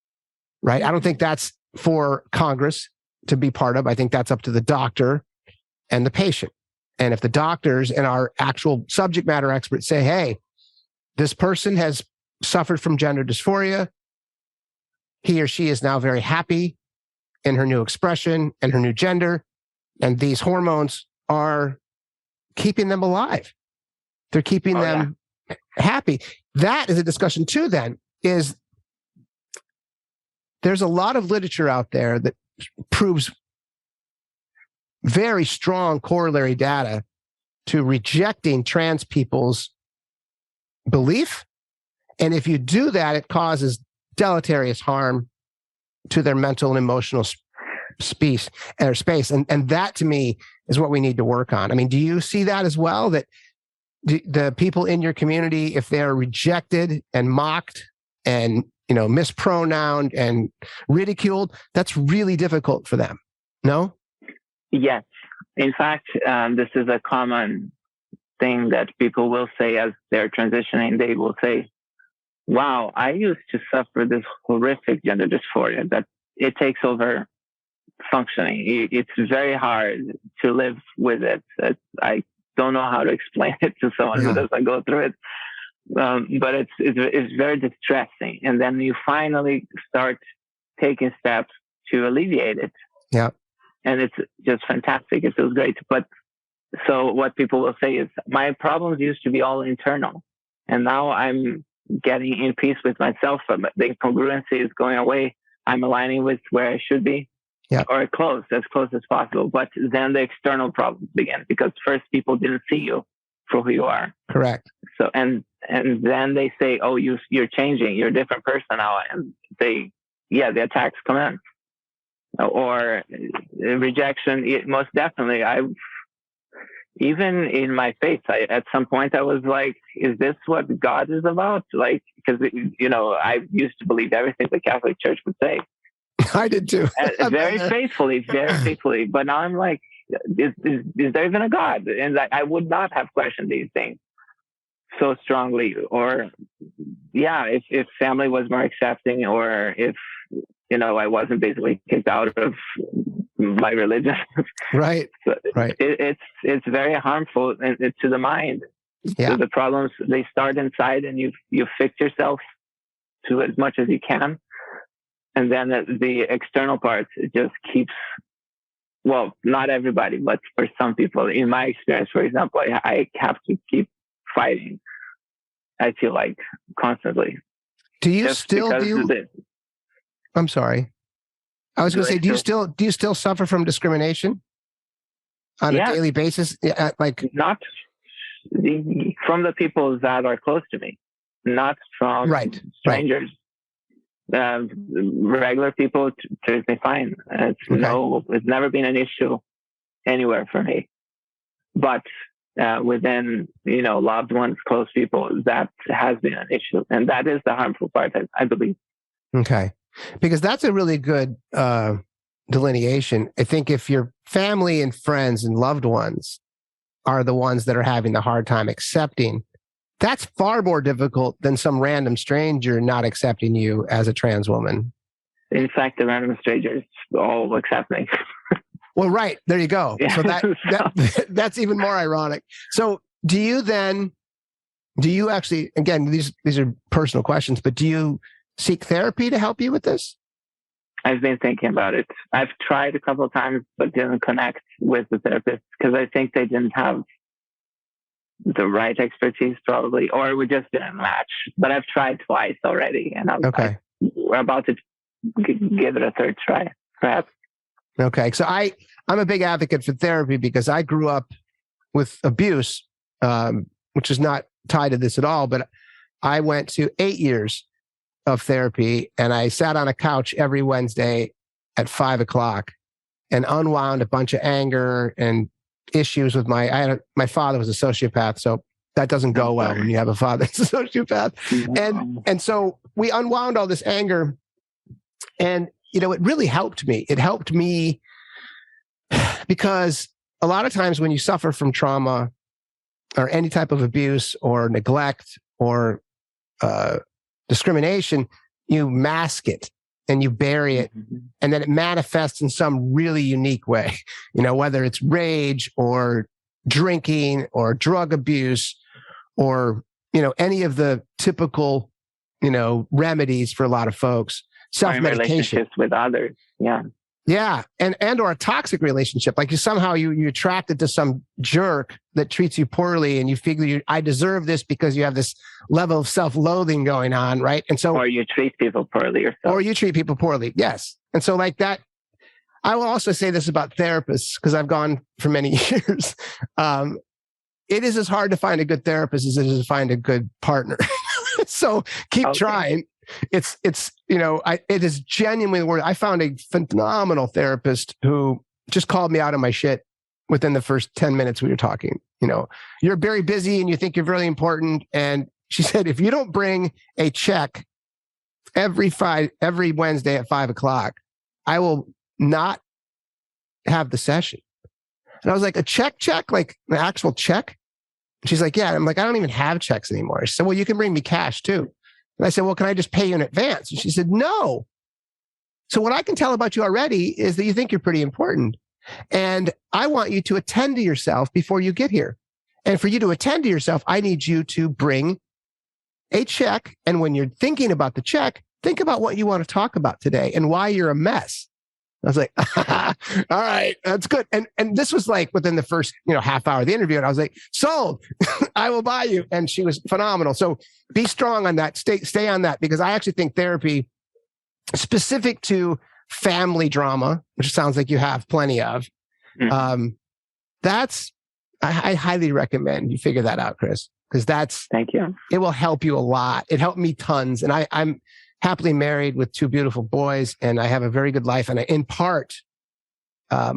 right? I don't think that's for Congress to be part of. I think that's up to the doctor and the patient. And if the doctors and our actual subject matter experts say, hey, this person has suffered from gender dysphoria, he or she is now very happy in her new expression and her new gender, and these hormones are keeping them alive. They're keeping them happy. That is a discussion too, then, is there's a lot of literature out there that proves very strong corollary data to rejecting trans people's belief. And if you do that, it causes deleterious harm to their mental and emotional space. And that, to me, is what we need to work on. I mean, do you see that as well? That the people in your community, if they're rejected and mocked and mispronounced and ridiculed, that's really difficult for them. No? Yes. In fact, this is a common thing that people will say as they're transitioning. They will say, wow, I used to suffer this horrific gender dysphoria that it takes over functioning. It's very hard to live with it. I don't know how to explain it to someone who doesn't go through it. But it's very distressing. And then you finally start taking steps to alleviate it. Yeah. And it's just fantastic. It feels great. But so what people will say is, my problems used to be all internal. And now I'm getting in peace with myself. The incongruency is going away. I'm aligning with where I should be. Yeah. Or as close as possible. But then the external problems begin, because first people didn't see you for who you are. Correct. So, and then they say, oh, you're changing. You're a different person now. And the attacks come in. Or rejection. Most definitely. Even in my faith, at some point I was like, is this what God is about? Like, because, I used to believe everything the Catholic Church would say. I did too. very faithfully. But now I'm like, is there even a God? And I would not have questioned these things so strongly. Or, if family was more accepting, or if, I wasn't basically kicked out of my religion. Right. So right. It's very harmful to the mind. Yeah. So the problems, they start inside, and you fix yourself to as much as you can. And then the external part, it just keeps, well, not everybody, but for some people, in my experience, for example, I have to keep fighting. I feel like constantly. Do you still do? I'm sorry. I was going to say, do you still suffer from discrimination on a daily basis? Yeah, not from the people that are close to me, not from strangers. Regular people treat me fine. It's never been an issue anywhere for me. But within, loved ones, close people, that has been an issue. And that is the harmful part, I believe. Okay. Because that's a really good delineation. I think if your family and friends and loved ones are the ones that are having the hard time accepting, that's far more difficult than some random stranger not accepting you as a trans woman. In fact, the random strangers all accept me. Well, right. There you go. Yeah. So that's even more ironic. So do you actually, again, these are personal questions, but do you seek therapy to help you with this? I've been thinking about it. I've tried a couple of times, but didn't connect with the therapist because I think they didn't have the right expertise, probably, or we just didn't match. But I've tried twice already, and we're about to give it a third try, perhaps. Okay, so I'm a big advocate for therapy because I grew up with abuse, which is not tied to this at all. But I went to 8 years of therapy, and I sat on a couch every Wednesday at 5:00 and unwound a bunch of anger and issues with my father was a sociopath, so that doesn't go well when you have a father that's a sociopath. And so we unwound all this anger, and it really helped me. It helped me because a lot of times when you suffer from trauma or any type of abuse or neglect or discrimination, you mask it and you bury it, and then it manifests in some really unique way, whether it's rage or drinking or drug abuse or, any of the typical, remedies for a lot of folks, self-medication. Relationships with others. Yeah. Yeah. And or a toxic relationship. Like somehow you attracted to some jerk that treats you poorly and you figure I deserve this because you have this level of self-loathing going on. Right. And so, or you treat people poorly yourself. Or you treat people poorly. Yes. And so like that, I will also say this about therapists, because I've gone for many years. It is as hard to find a good therapist as it is to find a good partner. So keep trying. It is genuinely worth it. I found a phenomenal therapist who just called me out of my shit within the first 10 minutes we were talking. You're very busy and you think you're really important. And she said, if you don't bring a check every Wednesday at 5:00, I will not have the session. And I was like, a check, like an actual check? And she's like, yeah. And I'm like, I don't even have checks anymore. She said, well, you can bring me cash too. And I said, well, can I just pay you in advance? And she said, no. So what I can tell about you already is that you think you're pretty important. And I want you to attend to yourself before you get here. And for you to attend to yourself, I need you to bring a check. And when you're thinking about the check, think about what you want to talk about today and why you're a mess. I was like, all right, that's good. And this was like within the first, half hour of the interview. And I was like, sold, I will buy you. And she was phenomenal. So be strong on that. Stay on that, because I actually think therapy specific to family drama, which sounds like you have plenty of, I highly recommend you figure that out, Kris, because thank you. It will help you a lot. It helped me tons. And I'm happily married with 2 beautiful boys, and I have a very good life. And in part, not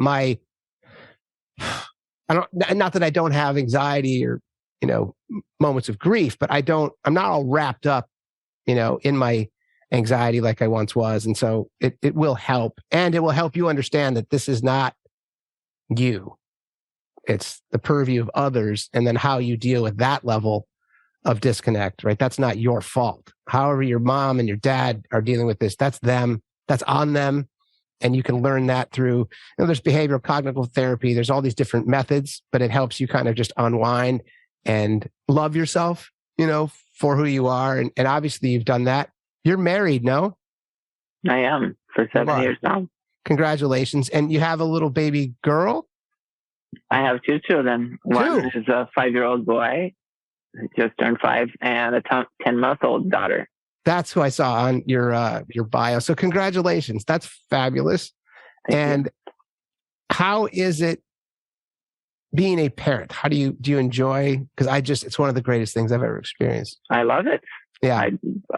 that I don't have anxiety or, moments of grief, but I'm not all wrapped up, in my anxiety like I once was. And so it will help, and it will help you understand that this is not you. It's the purview of others, and then how you deal with that level of disconnect, right? That's not your fault. However, your mom and your dad are dealing with this, that's them, that's on them. And you can learn that through, there's behavioral cognitive therapy. There's all these different methods, but it helps you kind of just unwind and love yourself, for who you are. And obviously you've done that. You're married, no? I am, for 7 years now. Congratulations. And you have a little baby girl? I have 2 children. One is a 5-year-old boy, who just turned 5, and a 10-month-old daughter. That's who I saw on your bio. So congratulations. That's fabulous. Thank you. How is it being a parent? How do you enjoy? Because it's one of the greatest things I've ever experienced. I love it. Yeah.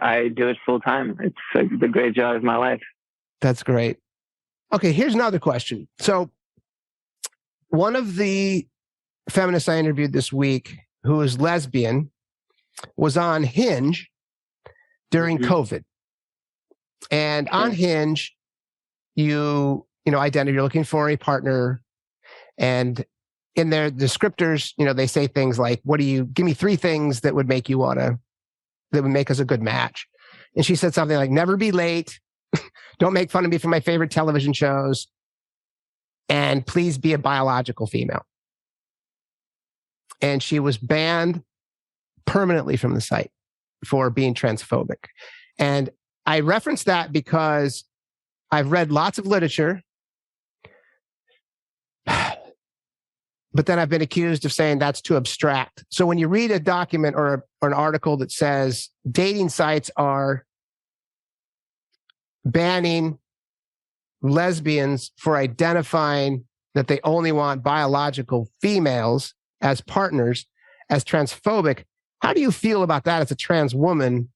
I do it full time. It's the great joy of my life. That's great. Okay, here's another question. So one of the feminists I interviewed this week, who is lesbian, was on Hinge during COVID. And on Hinge, you identity, you're looking for a partner. And in their descriptors, they say things like, give me 3 things that would make that would make us a good match. And she said something like, never be late. Don't make fun of me for my favorite television shows. And please be a biological female. And she was banned permanently from the site for being transphobic. And I reference that because I've read lots of literature, but then I've been accused of saying that's too abstract. So when you read a document or an article that says dating sites are banning lesbians for identifying that they only want biological females as partners, as transphobic, how do you feel about that as a trans woman?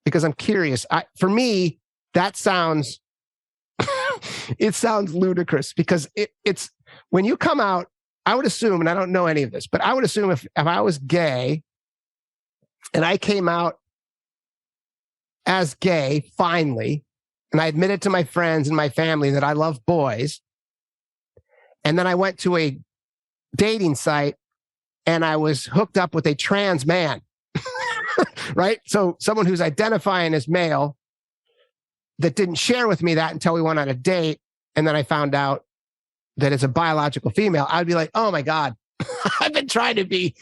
Because I'm curious. For me, that sounds, it sounds ludicrous, because it's, when you come out, I would assume, and I don't know any of this, but I would assume if I was gay and I came out as gay, finally, and I admitted to my friends and my family that I love boys, and then I went to a dating site and I was hooked up with a trans man, right? So someone who's identifying as male that didn't share with me that until we went on a date, and then I found out that it's a biological female, I'd be like, oh my God, I've been trying to be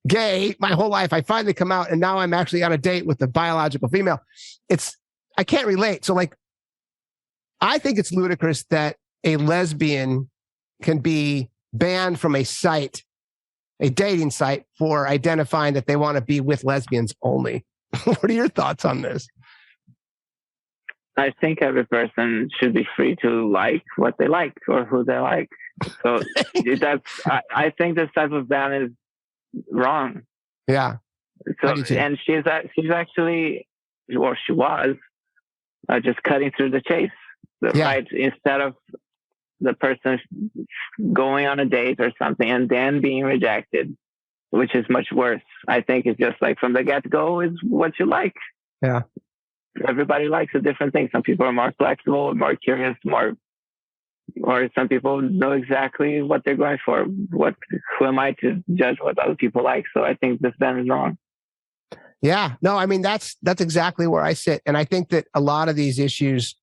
gay my whole life. I finally come out, and now I'm actually on a date with a biological female. I can't relate. So I think it's ludicrous that a lesbian can be banned from a site, a dating site, for identifying that they want to be with lesbians only. What are your thoughts on this? I think every person should be free to like what they like or who they like. So I think this type of ban is wrong. Yeah. So, and she's actually, or she was, just cutting through the chase, right? Instead of the person going on a date or something and then being rejected, which is much worse. I think it's just like from the get-go is what you like. Yeah. Everybody likes a different thing. Some people are more flexible, more curious, or some people know exactly what they're going for. Who am I to judge what other people like? So I think this ban is wrong. Yeah. No, I mean, that's exactly where I sit. And I think that a lot of these issues,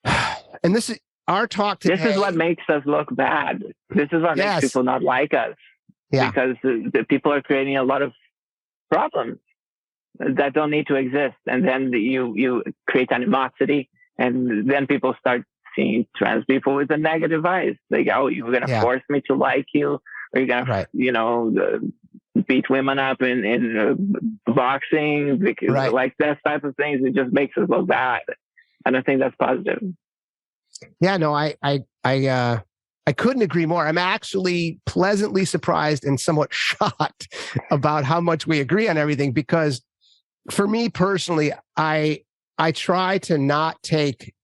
and this is our talk today. This is what makes us look bad. This is what makes people not like us. Yeah. Because the people are creating a lot of problems that don't need to exist. And then you create animosity, and then people start seeing trans people with a negative eyes. Like, oh, you're going to force me to like you, or you're going to, beat women up in boxing, because like that type of things. It just makes us look bad. I don't think that's positive. Yeah, no, I couldn't agree more. I'm actually pleasantly surprised and somewhat shocked about how much we agree on everything, because for me personally, I try to not take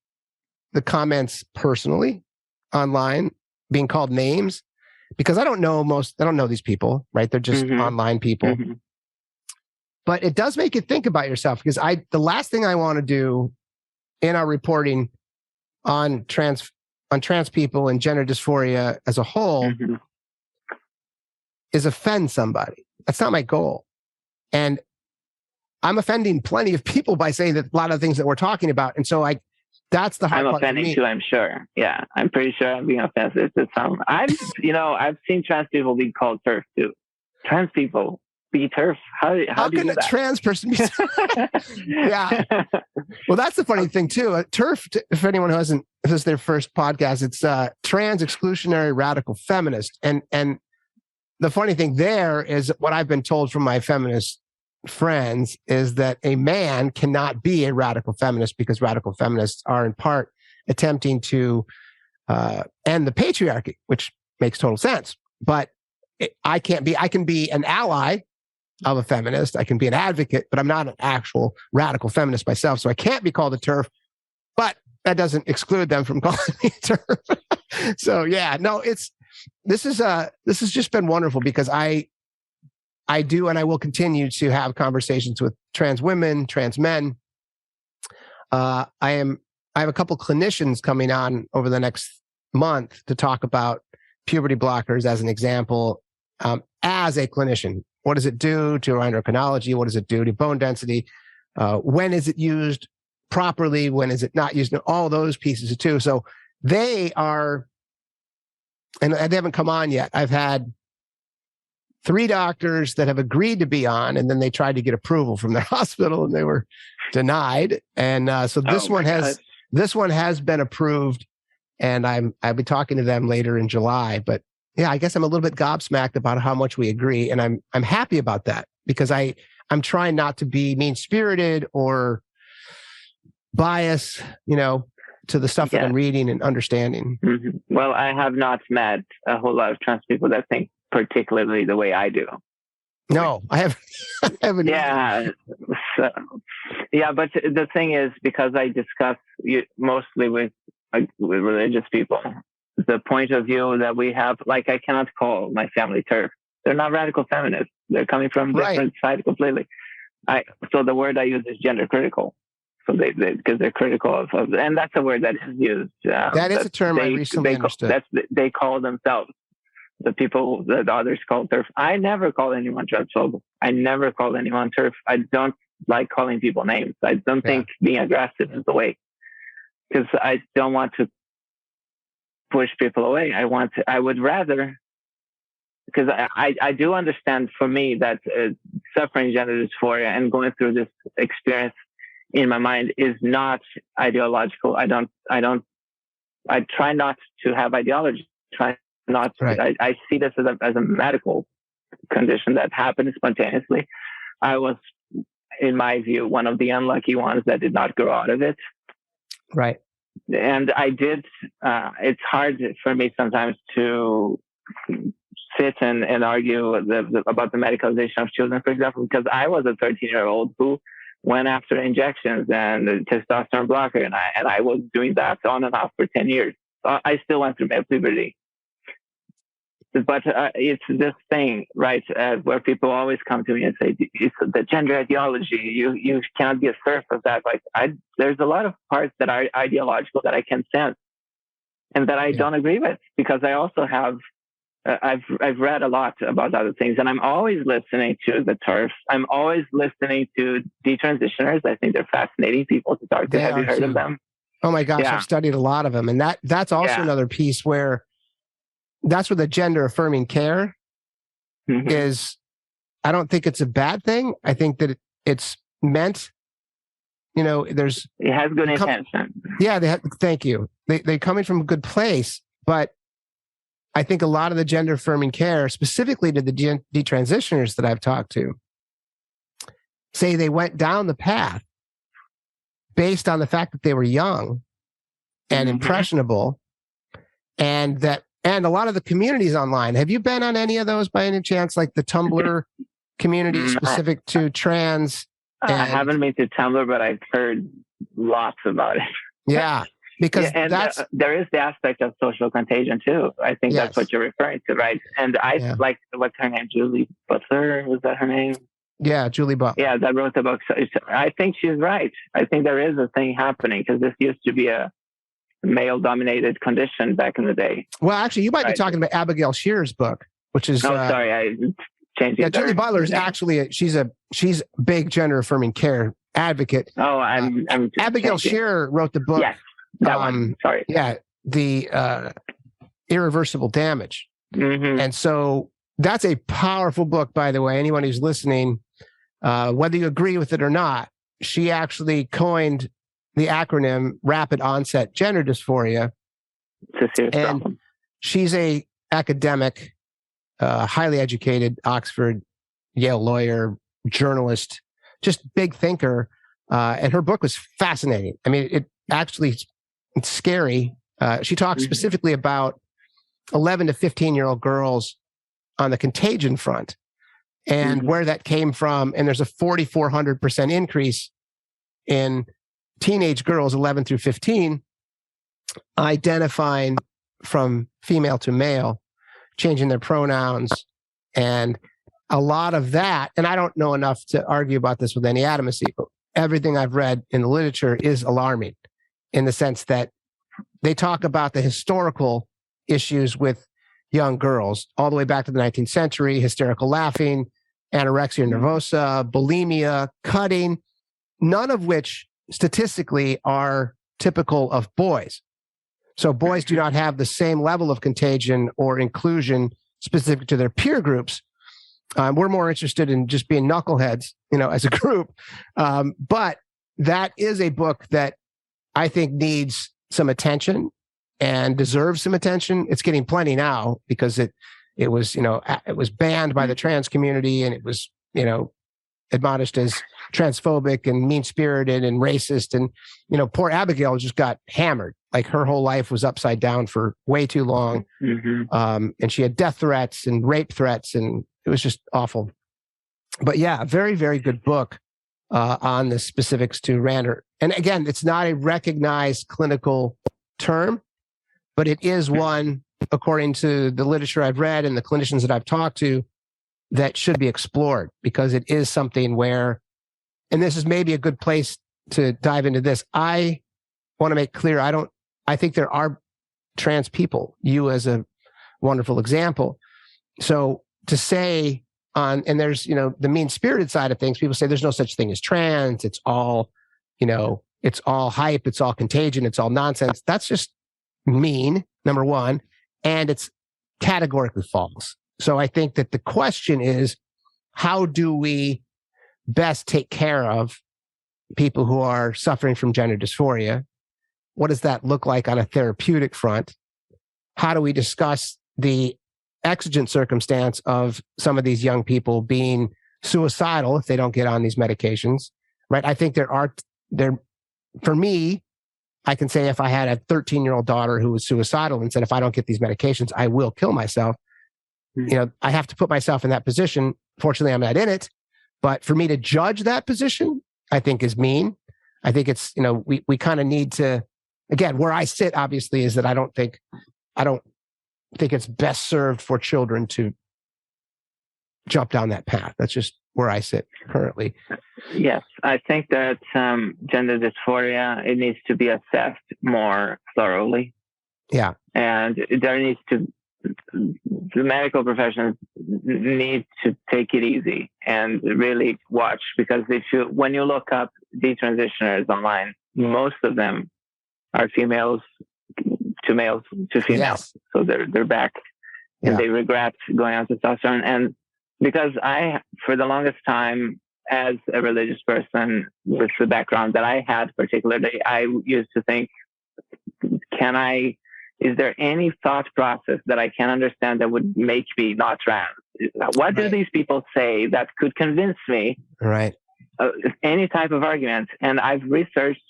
the comments personally online, being called names, because I don't know these people, right? They're just online people. Mm-hmm. But it does make you think about yourself, because the last thing I want to do in our reporting on trans people and gender dysphoria as a whole is offend somebody. That's not my goal. And I'm offending plenty of people by saying that a lot of the things that we're talking about. And so that's the hard part. I'm offending too, I'm sure. Yeah, I'm pretty sure I'm being offensive to some. I've seen trans people be called TERF too. Trans people be TERF. How do you do that? Trans person be? Yeah. Well, that's the funny thing too. TERF, if anyone if this is their first podcast, it's trans exclusionary radical feminist. And the funny thing there is, what I've been told from my feminist friends is that a man cannot be a radical feminist, because radical feminists are in part attempting to end the patriarchy, which makes total sense. But I can be an ally of a feminist. I can be an advocate, but I'm not an actual radical feminist myself. So I can't be called a TERF, but that doesn't exclude them from calling me a TERF. So yeah, no, this has just been wonderful, because I do, and I will continue to have conversations with trans women, trans men. I have a couple clinicians coming on over the next month to talk about puberty blockers as an example. As a clinician, what does it do to endocrinology? What does it do to bone density? When is it used properly? When is it not used? All those pieces too. So they are, and they haven't come on yet. I've had 3 doctors that have agreed to be on, and then they tried to get approval from their hospital and they were denied. And so this one has been approved, and I'll be talking to them later in July. But yeah, I guess I'm a little bit gobsmacked about how much we agree, and I'm happy about that, because I'm trying not to be mean-spirited or biased, to the stuff that I'm reading and understanding. Mm-hmm. Well, I have not met a whole lot of trans people that think particularly the way I do. No, I haven't. Yeah. So, yeah, but the thing is, because I discuss mostly with religious people, the point of view that we have, like, I cannot call my family TERF. They're not radical feminists. They're coming from different sides completely. So the word I use is gender critical. So because they're critical of, and that's a word that is used. That is a term I recently understood. They call themselves, the people that others call TERF. I never call anyone transphobic. I never call anyone TERF. I don't like calling people names. I don't think being aggressive is the way, because I don't want to push people away. I would rather, because I do understand, for me, that suffering gender dysphoria and going through this experience in my mind is not ideological. I try not to have ideology. I see this as a medical condition that happened spontaneously. I was, in my view, one of the unlucky ones that did not grow out of it. Right. And I did, it's hard for me sometimes to sit and argue about the medicalization of children, for example, because I was a 13-year-old who went after injections and testosterone blocker, and I was doing that on and off for 10 years. I still went through male puberty. but it's this thing, right, where people always come to me and say, it's the gender ideology, you cannot be a serf of that. Like, there's a lot of parts that are ideological that I can sense and that I don't agree with, because I also have, I've read a lot about other things, and I'm always listening to the TERFs. I'm always listening to detransitioners. I think they're fascinating people to talk to. Have you heard of them? Oh my gosh, I've studied a lot of them. And that's also another piece where that's where the gender affirming care is. I don't think it's a bad thing. I think that it's meant, it has good intention. Yeah. Thank you. They're coming from a good place, but I think a lot of the gender affirming care, specifically to the detransitioners that I've talked to, say they went down the path based on the fact that they were young and impressionable, and a lot of the communities online. Have you been on any of those by any chance, like the Tumblr community specific to trans? I haven't been to Tumblr, but I've heard lots about it. Yeah. Because there is the aspect of social contagion too. I think that's what you're referring to, right? And I like, what's her name? Julie Butler, was that her name? Yeah, Julie Butler. Yeah, that wrote the book. So I think she's right. I think there is a thing happening, because this used to be a male-dominated condition back in the day. Well, actually, you might be talking about Abigail Shearer's book, which is. Oh, sorry, I changed it. Yeah, Julie Butler is actually she's a big gender affirming care advocate. Oh, I'm Abigail Shearer wrote the book. Yes. That one. Sorry. Yeah, the irreversible damage. And so that's a powerful book, by the way. Anyone who's listening, whether you agree with it or not, she actually coined the acronym Rapid Onset Gender Dysphoria. It's a serious problem. She's a academic, highly educated, Oxford, Yale lawyer, journalist, just big thinker. And her book was fascinating. I mean, it's scary. She talks specifically about 11 to 15-year-old girls on the Contagion front and where that came from. And there's a 4,400% increase in teenage girls, 11 through 15, identifying from female to male, changing their pronouns. And a lot of that, and I don't know enough to argue about this with any adamancy, but everything I've read in the literature is alarming, in the sense that they talk about the historical issues with young girls all the way back to the 19th century, hysterical laughing, anorexia nervosa, bulimia, cutting, none of which statistically are typical of boys. So boys do not have the same level of contagion or inclusion specific to their peer groups. We're more interested in just being knuckleheads, as a group. But that is a book that I think needs some attention and deserves some attention. It's getting plenty now, because it was banned by the trans community, and it was, admonished as transphobic and mean-spirited and racist. And, poor Abigail just got hammered. Like, her whole life was upside down for way too long. And she had death threats and rape threats, and it was just awful. But yeah, very, very good book on the specifics to Rander. And again, it's not a recognized clinical term, but it is one, according to the literature I've read and the clinicians that I've talked to, that should be explored, because it is something where, and this is maybe a good place to dive into this. I want to make clear, I think there are trans people, you as a wonderful example. So to say and there's, the mean-spirited side of things, people say there's no such thing as trans. It's all, it's all hype. It's all contagion. It's all nonsense. That's just mean, number one. And it's categorically false. So I think that the question is, how do we best take care of people who are suffering from gender dysphoria? What does that look like on a therapeutic front? How do we discuss the exigent circumstance of some of these young people being suicidal if they don't get on these medications, right? I think for me, I can say if I had a 13-year-old daughter who was suicidal and said, if I don't get these medications, I will kill myself. I have to put myself in that position. Fortunately, I'm not in it, but for me to judge that position, I think is mean. I think it's, we kind of need to, again, where I sit obviously is that I don't think it's best served for children to jump down that path. That's just where I sit currently. Yes, I think that gender dysphoria, it needs to be assessed more thoroughly. Yeah. And there needs to, the medical professionals need to take it easy and really watch, because when you look up detransitioners online, most of them are females to males to females. Yes. So they're back and they regret going on testosterone. And because for the longest time, as a religious person with the background that I had particularly, I used to think, is there any thought process that I can understand that would make me not trans? What do these people say that could convince me? Right. Any type of argument. And I've researched,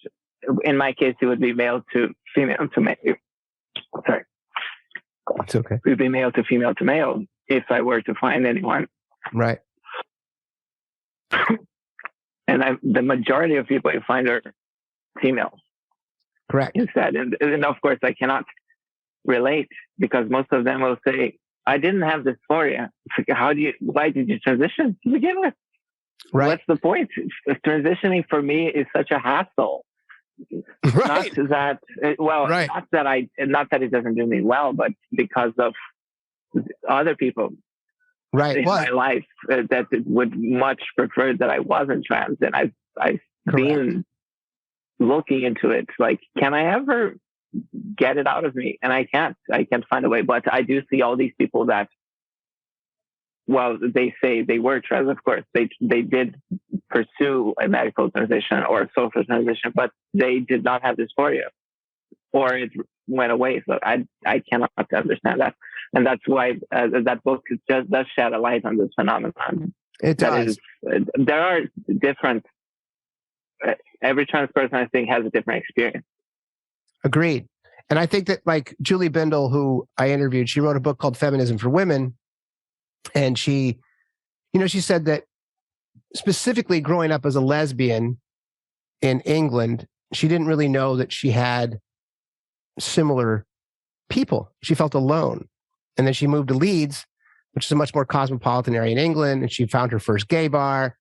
in my case, it would be male to female to male. Sorry. It's okay. It would be male to male if I were to find anyone. Right. And the majority of people you find are females. Correct. Instead. And of course, I cannot relate, because most of them will say, I didn't have dysphoria. Why did you transition to begin with? Right. What's the point? Transitioning for me is such a hassle. Right. Not that it doesn't do me well, but because of other people in my life that would much prefer that I wasn't trans. And I've been looking into it. Like, can I ever get it out of me? And I can't find a way. But I do see all these people that, well, they say they were trans. Of course, they did pursue a medical transition or a social transition, but they did not have dysphoria, or it went away. So I cannot understand that. And that's why that book just does shed a light on this phenomenon. It does. There are different, every trans person, I think, has a different experience. Agreed. And I think that, like Julie Bindel, who I interviewed, she wrote a book called Feminism for Women. And she said that specifically growing up as a lesbian in England, she didn't really know that she had similar people. She felt alone. And then she moved to Leeds, which is a much more cosmopolitan area in England. And she found her first gay bar,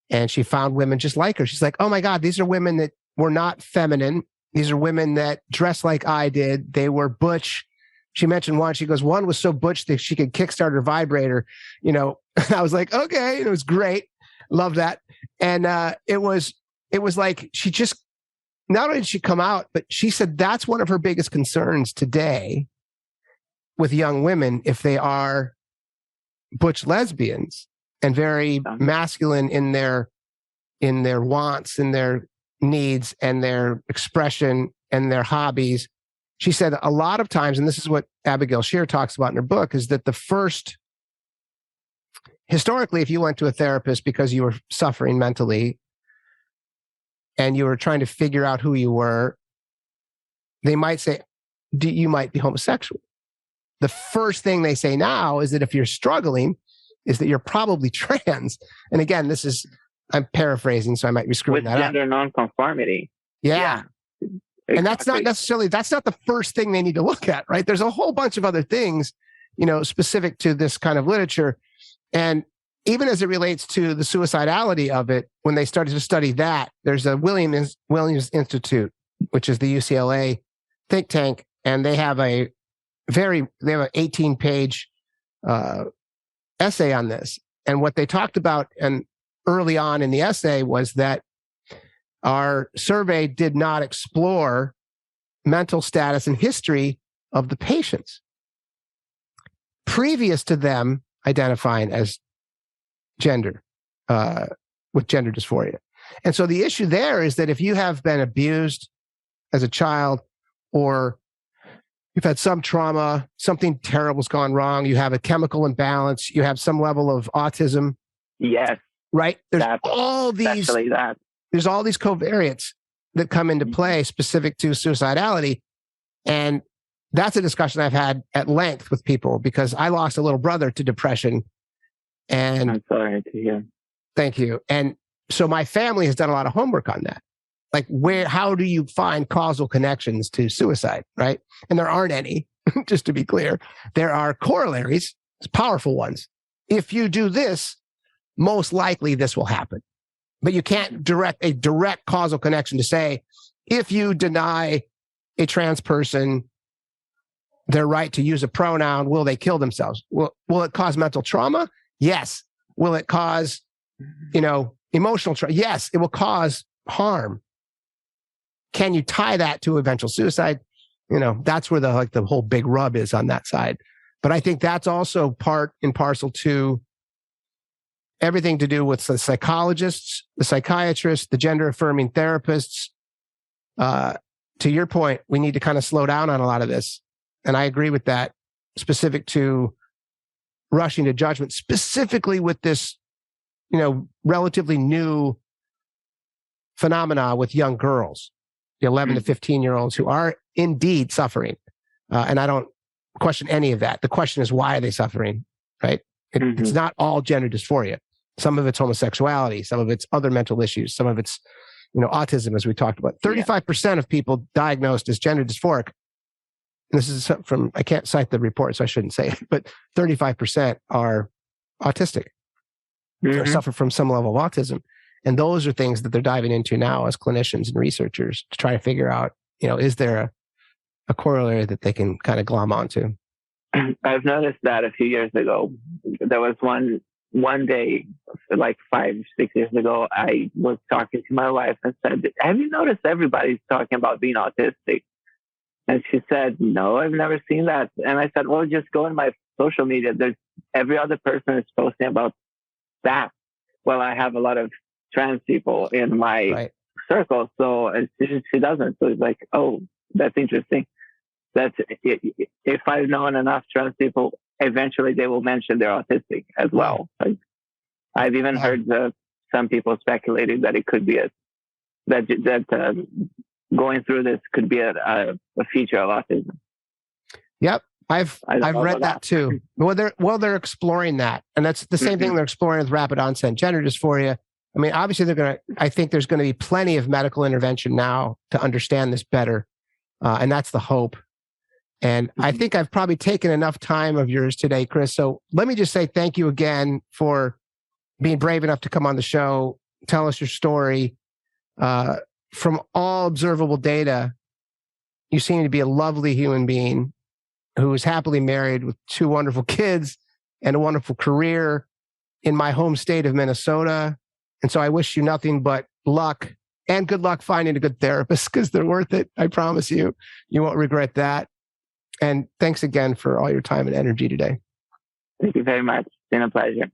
and she found women just like her. She's like, oh my God, these are women that were not feminine. These are women that dress like I did. They were butch. She mentioned one. She goes, one was so butch that she could kickstart her vibrator. I was like, okay. And it was great. Love that. And it was like, she just, not only did she come out, but she said that's one of her biggest concerns today with young women, if they are butch lesbians and very masculine in their wants and their needs and their expression and their hobbies. She said a lot of times, and this is what Abigail Shear talks about in her book, is that historically, if you went to a therapist because you were suffering mentally and you were trying to figure out who you were, they might say, you might be homosexual. The first thing they say now is that if you're struggling, is that you're probably trans. And again, I'm paraphrasing, so I might be screwing that up. With gender nonconformity. Yeah. And that's not the first thing they need to look at, right? There's a whole bunch of other things, specific to this kind of literature. And even as it relates to the suicidality of it, when they started to study that, there's a Williams Institute, which is the UCLA think tank, and they have an 18-page essay on this. And what they talked about and early on in the essay was that our survey did not explore mental status and history of the patients previous to them identifying as gender, with gender dysphoria. And so the issue there is that if you have been abused as a child, or you've had some trauma, something terrible's gone wrong, you have a chemical imbalance, you have some level of autism. Yes. Right? There's all these covariates that come into play specific to suicidality. And that's a discussion I've had at length with people, because I lost a little brother to depression. And I'm sorry to hear. Thank you. And so my family has done a lot of homework on that. Like, how do you find causal connections to suicide, right? And there aren't any. just to be clear. There are corollaries, powerful ones. If you do this, most likely this will happen. But you can't direct a direct causal connection to say, if you deny a trans person their right to use a pronoun, will they kill themselves? Will it cause mental trauma? Yes. Will it cause, emotional trauma? Yes, it will cause harm. Can you tie that to eventual suicide? That's where the whole big rub is on that side. But I think that's also part and parcel to everything to do with the psychologists, the psychiatrists, the gender affirming therapists. To your point, we need to kind of slow down on a lot of this. And I agree with that, specific to rushing to judgment, specifically with this, relatively new phenomena with young girls, the 11 to 15-year-olds who are indeed suffering. And I don't question any of that. The question is, why are they suffering, right? It's not all gender dysphoria. Some of it's homosexuality. Some of it's other mental issues. Some of it's, autism, as we talked about. 35% of people diagnosed as gender dysphoric, and this is from, I can't cite the report, so I shouldn't say it, but 35% are autistic or suffer from some level of autism. And those are things that they're diving into now as clinicians and researchers to try to figure out, is there a corollary that they can kind of glom onto? I've noticed that a few years ago. There was one day, like 5-6 years ago, I was talking to my wife and said, have you noticed everybody's talking about being autistic? And she said, no, I've never seen that. And I said, well, just go in my social media. Every other person is posting about that. Well, I have a lot of trans people in my circle, so she doesn't. So it's like, oh, that's interesting. That's if I've known enough trans people, eventually they will mention they're autistic as well. Like, I've even heard some people speculating that it could be that going through this could be a feature of autism. Yep. I've read that too. Well, they're exploring that, and that's the same thing they're exploring with rapid onset gender dysphoria. I mean, obviously I think there's going to be plenty of medical intervention now to understand this better. And that's the hope. And I think I've probably taken enough time of yours today, Kris. So let me just say thank you again for being brave enough to come on the show, tell us your story. From all observable data, you seem to be a lovely human being who is happily married with 2 wonderful kids and a wonderful career in my home state of Minnesota. And so I wish you nothing but luck, and good luck finding a good therapist, because they're worth it. I promise you, you won't regret that. And thanks again for all your time and energy today. Thank you very much. It's been a pleasure.